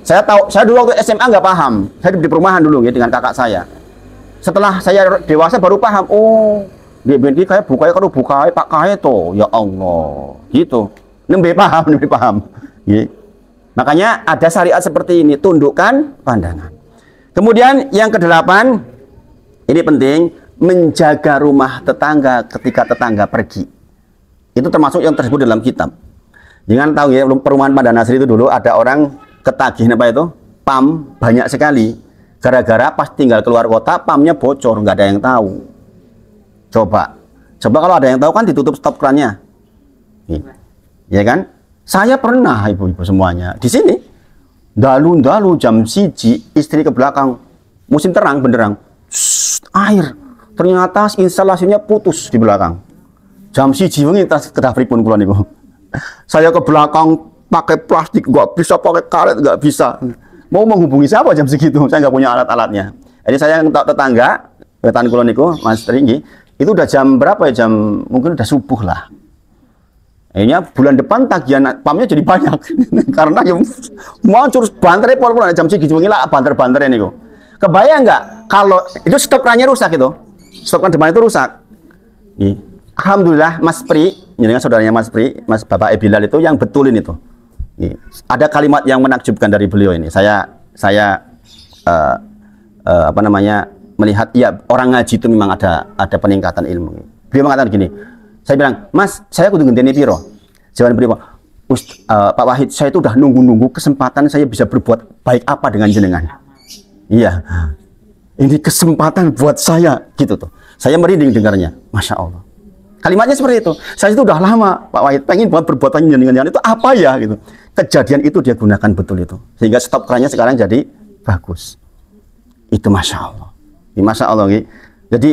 S1: Saya dulu waktu SMA nggak paham. Saya di perumahan dulu dengan kakak saya. Setelah saya dewasa baru paham. Oh, dia kayak bukai Pak Kae to, ya Allah, gitu. Nembe paham. Makanya ada syariat seperti ini, tundukkan pandangan. Kemudian yang kedelapan, ini penting, menjaga rumah tetangga ketika tetangga pergi. Itu termasuk yang tersebut dalam kitab. Jangan tahu ya, perumahan Pandan Asri itu dulu ada orang ketagih apa itu? PAM banyak sekali. Gara-gara pas tinggal keluar kota, PAM-nya bocor, nggak ada yang tahu. Coba kalau ada yang tahu kan ditutup stop krannya. Ya kan? Saya pernah ibu-ibu semuanya di sini dalu jam 1 istri ke belakang musim terang benderang air ternyata instalasinya putus di belakang jam 1 wengi tas kedah pripun kula niku. Saya ke belakang pakai plastik nggak bisa, pakai karet nggak bisa, mau menghubungi siapa jam segitu, saya nggak punya alat-alatnya. Jadi saya yang tetangga kula niku Mas Ringgi itu udah jam berapa ya, jam mungkin udah subuh lah. Akhirnya bulan depan tagihan PAM-nya jadi banyak karena yang mau curus banter pol-polan jam segitu lah banter ini kok. Kebayang nggak kalau itu stop krannya rusak itu, stop kran depan itu rusak. Alhamdulillah Mas Pri, dengan saudaranya Mas Pri, Mas Bapak Ebilal itu yang betulin itu. Ada kalimat yang menakjubkan dari beliau ini. Saya melihat ya orang ngaji itu memang ada peningkatan ilmu. Beliau mengatakan gini. Saya bilang, Mas, saya kudu ngenteni piro? Jawaban beliau, Pak Wahid, saya itu udah nunggu-nunggu kesempatan saya bisa berbuat baik apa dengan jenengan. Iya, ini kesempatan buat saya, gitu tuh. Saya merinding dengarnya, Masya Allah. Kalimatnya seperti itu. Saya itu udah lama, Pak Wahid, pengen buat perbuatan jenengan itu apa ya, gitu. Kejadian itu dia gunakan betul itu, sehingga stop kerannya sekarang jadi bagus. Itu Masya Allah. Ini Masya Allah, gitu. Jadi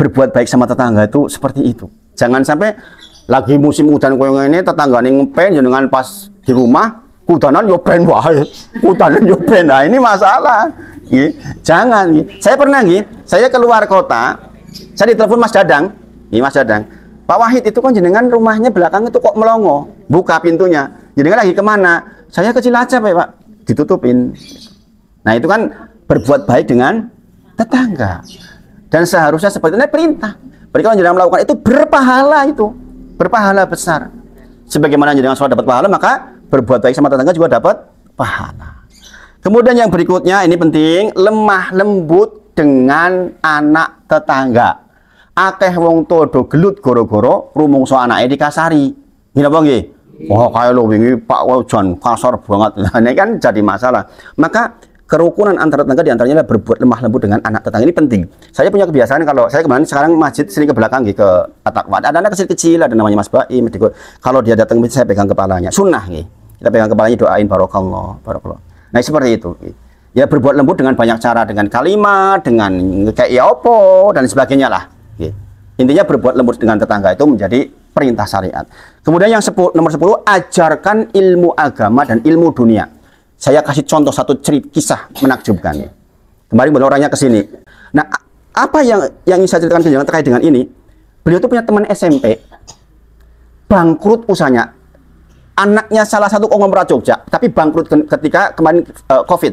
S1: berbuat baik sama tetangga itu seperti itu. Jangan sampai lagi musim hujan koyo ngene tetanggane ngepen jenengan pas di rumah kudanan yo ben wae. Kudanan yo ben. Nah, ini masalah. Nggih. Jangan nggih. Saya pernah nggih, saya keluar kota, saya ditelepon Mas Dadang. Nggih, Mas Dadang. Pak Wahid itu kan jenengan rumahnya belakang itu kok melongo. Buka pintunya. Jenengan lagi kemana? Saya ke Cilacap ya, Pak. Ditutupin. Nah, itu kan berbuat baik dengan tetangga. Dan seharusnya seperti ini perintah. Berarti kalau jenengan melakukan itu berpahala itu. Berpahala besar. Sebagaimana jenengan sudah dapat pahala, maka berbuat baik sama tetangga juga dapat pahala. Kemudian yang berikutnya, ini penting, lemah lembut dengan anak tetangga. Akeh wong todo gelut goro-goro rumangsa anake dikasari. Ngene apa nggih? Oh, kaya lho wingi Pak Wajan kasar banget. Nah, ini kan jadi masalah. Maka kerukunan antar tetangga diantaranya adalah berbuat lemah lembut dengan anak tetangga. Ini penting. Saya punya kebiasaan kalau saya kemarin sekarang masjid sering ke belakang gitu, ke At-Taqwa. Ada anak kecil-kecil, ada namanya Mas Baim. Kalau dia datang saya pegang kepalanya. Sunnah gitu. Kita pegang kepalanya doain barokallah, barokallah. Nah seperti itu. Ya berbuat lembut dengan banyak cara, dengan kalimat, dengan kayak ya opo dan sebagainya lah. Gitu. Intinya berbuat lembut dengan tetangga itu menjadi perintah syariat. Kemudian yang nomor 10, ajarkan ilmu agama dan ilmu dunia. Saya kasih contoh satu kisah menakjubkan. Kemarin beliau orangnya ke sini. Nah, apa yang ingin saya ceritakan terkait dengan ini? Beliau itu punya teman SMP, bangkrut usahanya. Anaknya salah satu konglomerat Jogja, tapi bangkrut ketika kemarin COVID,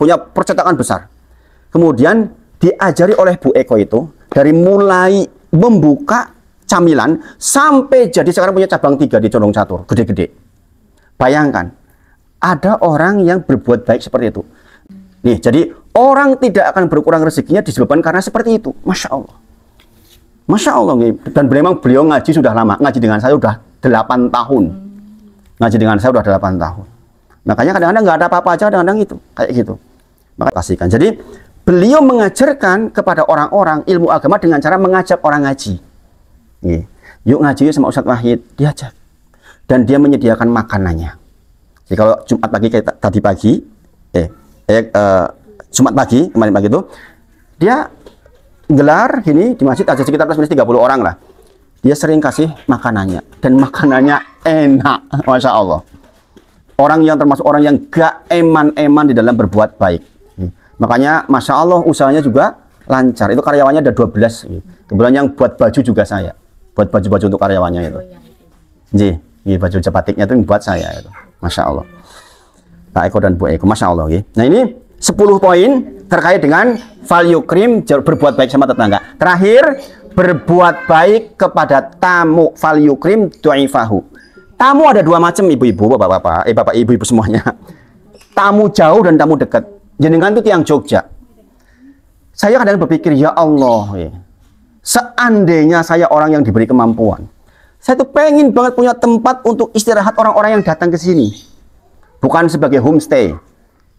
S1: punya percetakan besar. Kemudian diajari oleh Bu Eko itu dari mulai membuka camilan sampai jadi sekarang punya cabang 3 di Condong Catur, gede-gede. Bayangkan. Ada orang yang berbuat baik seperti itu. Nih, jadi orang tidak akan berkurang rezekinya disebabkan karena seperti itu. Masya Allah. Masya Allah. Dan memang beliau ngaji sudah lama. Ngaji dengan saya sudah 8 tahun. Ngaji dengan saya sudah 8 tahun. Makanya kadang-kadang nggak ada apa-apa aja, kadang-kadang itu. Kayak gitu. Maka kasihkan. Jadi, beliau mengajarkan kepada orang-orang ilmu agama dengan cara mengajak orang ngaji. Nih, yuk ngaji sama Ustadz Wahid. Diajak. Dan dia menyediakan makanannya. Jadi kalau Jumat pagi kayak tadi pagi, Jumat pagi kemarin pagi itu dia gelar gini di masjid ada sekitar plus minus 30 orang lah. Dia sering kasih makanannya dan makanannya enak, Masya Allah. Orang yang termasuk orang yang gak eman-eman di dalam berbuat baik. Makanya Masya Allah usahanya juga lancar. Itu karyawannya ada 12. Kebetulan yang buat baju juga saya, buat baju-baju untuk karyawannya itu. Jadi baju batiknya itu yang buat saya itu. Masya Allah. Pak Eko dan Bu Eko, Masya Allah. Nah ini 10 poin terkait dengan value cream berbuat baik sama tetangga. Terakhir, berbuat baik kepada tamu, value cream du'ifahu. Tamu ada 2 macam, ibu-ibu, bapak-bapak, bapak ibu-ibu semuanya. Tamu jauh dan tamu dekat. Jenengan itu tiang Jogja. Saya kadang berpikir, ya Allah, seandainya saya orang yang diberi kemampuan, saya tuh pengen banget punya tempat untuk istirahat orang-orang yang datang ke sini. Bukan sebagai homestay.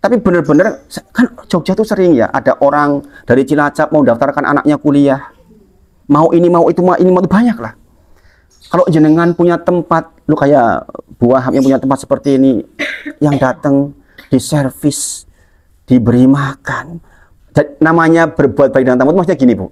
S1: Tapi benar-benar, kan Jogja tuh sering ya, ada orang dari Cilacap mau daftarkan anaknya kuliah. Mau ini, mau itu, mau ini, mau itu, banyak lah. Kalau jenengan punya tempat, lu kayak buah yang punya tempat seperti ini, yang datang, diservis, diberi makan. Dan namanya berbuat baik dengan tamu itu maksudnya gini, Bu.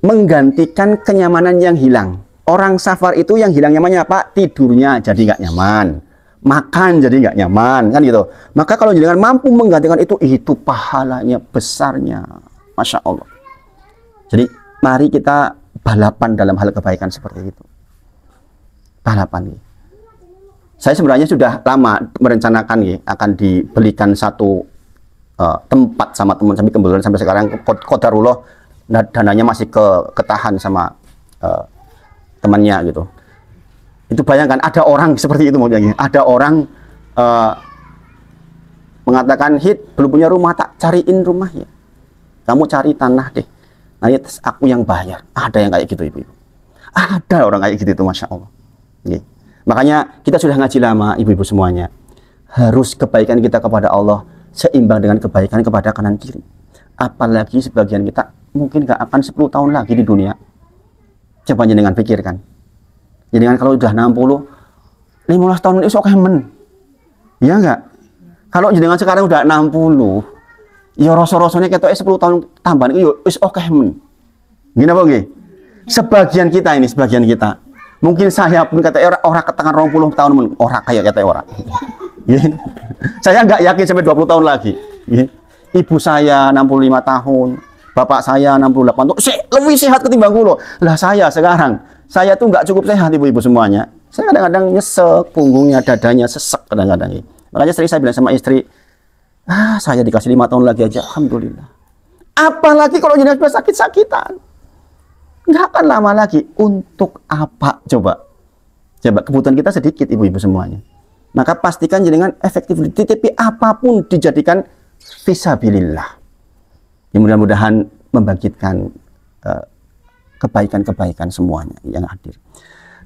S1: Menggantikan kenyamanan yang hilang. Orang safar itu yang hilang nyamannya apa? Tidurnya jadi nggak nyaman, makan jadi nggak nyaman, kan gitu. Maka kalau jenengan mampu menggantikan itu pahalanya besarnya, Masya Allah. Jadi mari kita balapan dalam hal kebaikan seperti itu. Balapan. Saya sebenarnya sudah lama merencanakan akan dibelikan satu tempat sama teman, sampai kebetulan sampai sekarang qadarullah dananya masih ketahan sama temannya gitu. Itu bayangkan ada orang seperti itu, maksudnya ada orang mengatakan, Hid belum punya rumah, tak cariin rumah ya, kamu cari tanah deh, nanti aku yang bayar. Ada yang kayak gitu, ibu-ibu. Ada orang kayak gitu itu, Masya Allah. Makanya kita sudah ngaji lama, ibu-ibu semuanya. Harus kebaikan kita kepada Allah seimbang dengan kebaikan kepada kanan kiri. Apalagi sebagian kita mungkin gak akan 10 tahun lagi di dunia. Coba jenengan pikirkan. Jenengan kalau udah 60, 15 tahun itu oke men. Iya enggak? Kalau jenengan sekarang udah 60, ya rasa-rasanya ketoknya 10 tahun tambahan itu is oke men. Gini apa nggih? Sebagian kita ini, sebagian kita. Mungkin saya pun kata orang ketangan 20 tahun men, orang kayak kata orang. Saya nggak yakin sampai 20 tahun lagi. Ibu saya 65 tahun, bapak saya 68 tahun, lebih sehat ketimbang kulo. Lah saya sekarang, saya tuh nggak cukup sehat ibu-ibu semuanya. Saya kadang-kadang nyesek, punggungnya, dadanya sesek kadang-kadang. Makanya sering saya bilang sama istri, saya dikasih 5 tahun lagi aja, alhamdulillah. Apalagi kalau jenengan sudah sakit-sakitan, nggak akan lama lagi. Untuk apa? Coba kebutuhan kita sedikit ibu-ibu semuanya. Maka pastikan jenengan efektif di TTP apapun dijadikan fisabilillah. Ya, mudah-mudahan membangkitkan kebaikan-kebaikan semuanya yang hadir.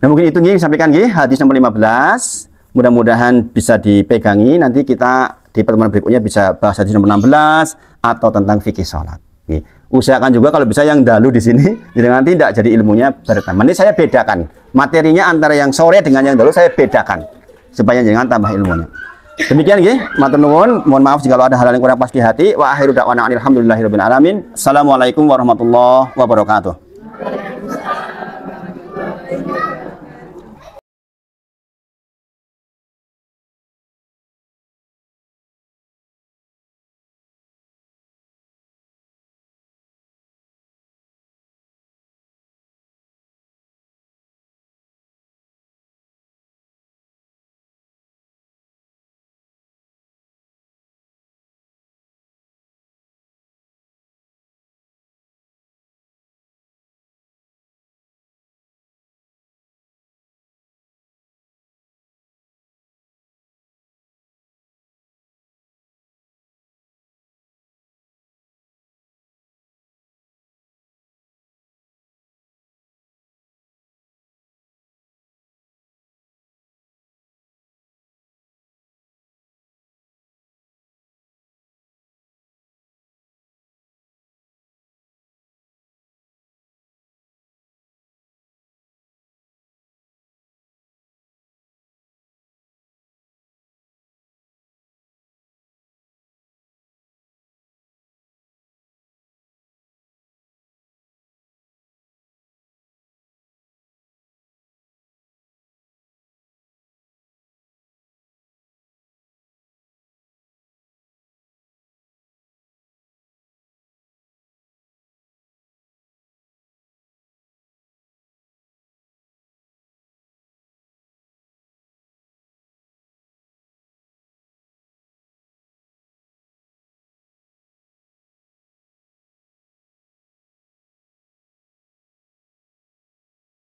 S1: Nah mungkin itu nih sampaikan nih hadis nomor 15. Mudah-mudahan bisa dipegangi. Nanti kita di pertemuan berikutnya bisa bahas hadis nomor 16 atau tentang fikih sholat. Usahakan juga kalau bisa yang dalu di sini, jadi nanti tidak jadi ilmunya bertambah. Ini saya bedakan materinya antara yang sore dengan yang dalu, saya bedakan supaya jangan tambah ilmunya. Demikian nggih, matur nuwun. Mohon maaf jika ada hal yang kurang pas di hati. Wa akhiru da'wana alhamdulillahirabbil alamin. Assalamualaikum warahmatullahi wabarakatuh.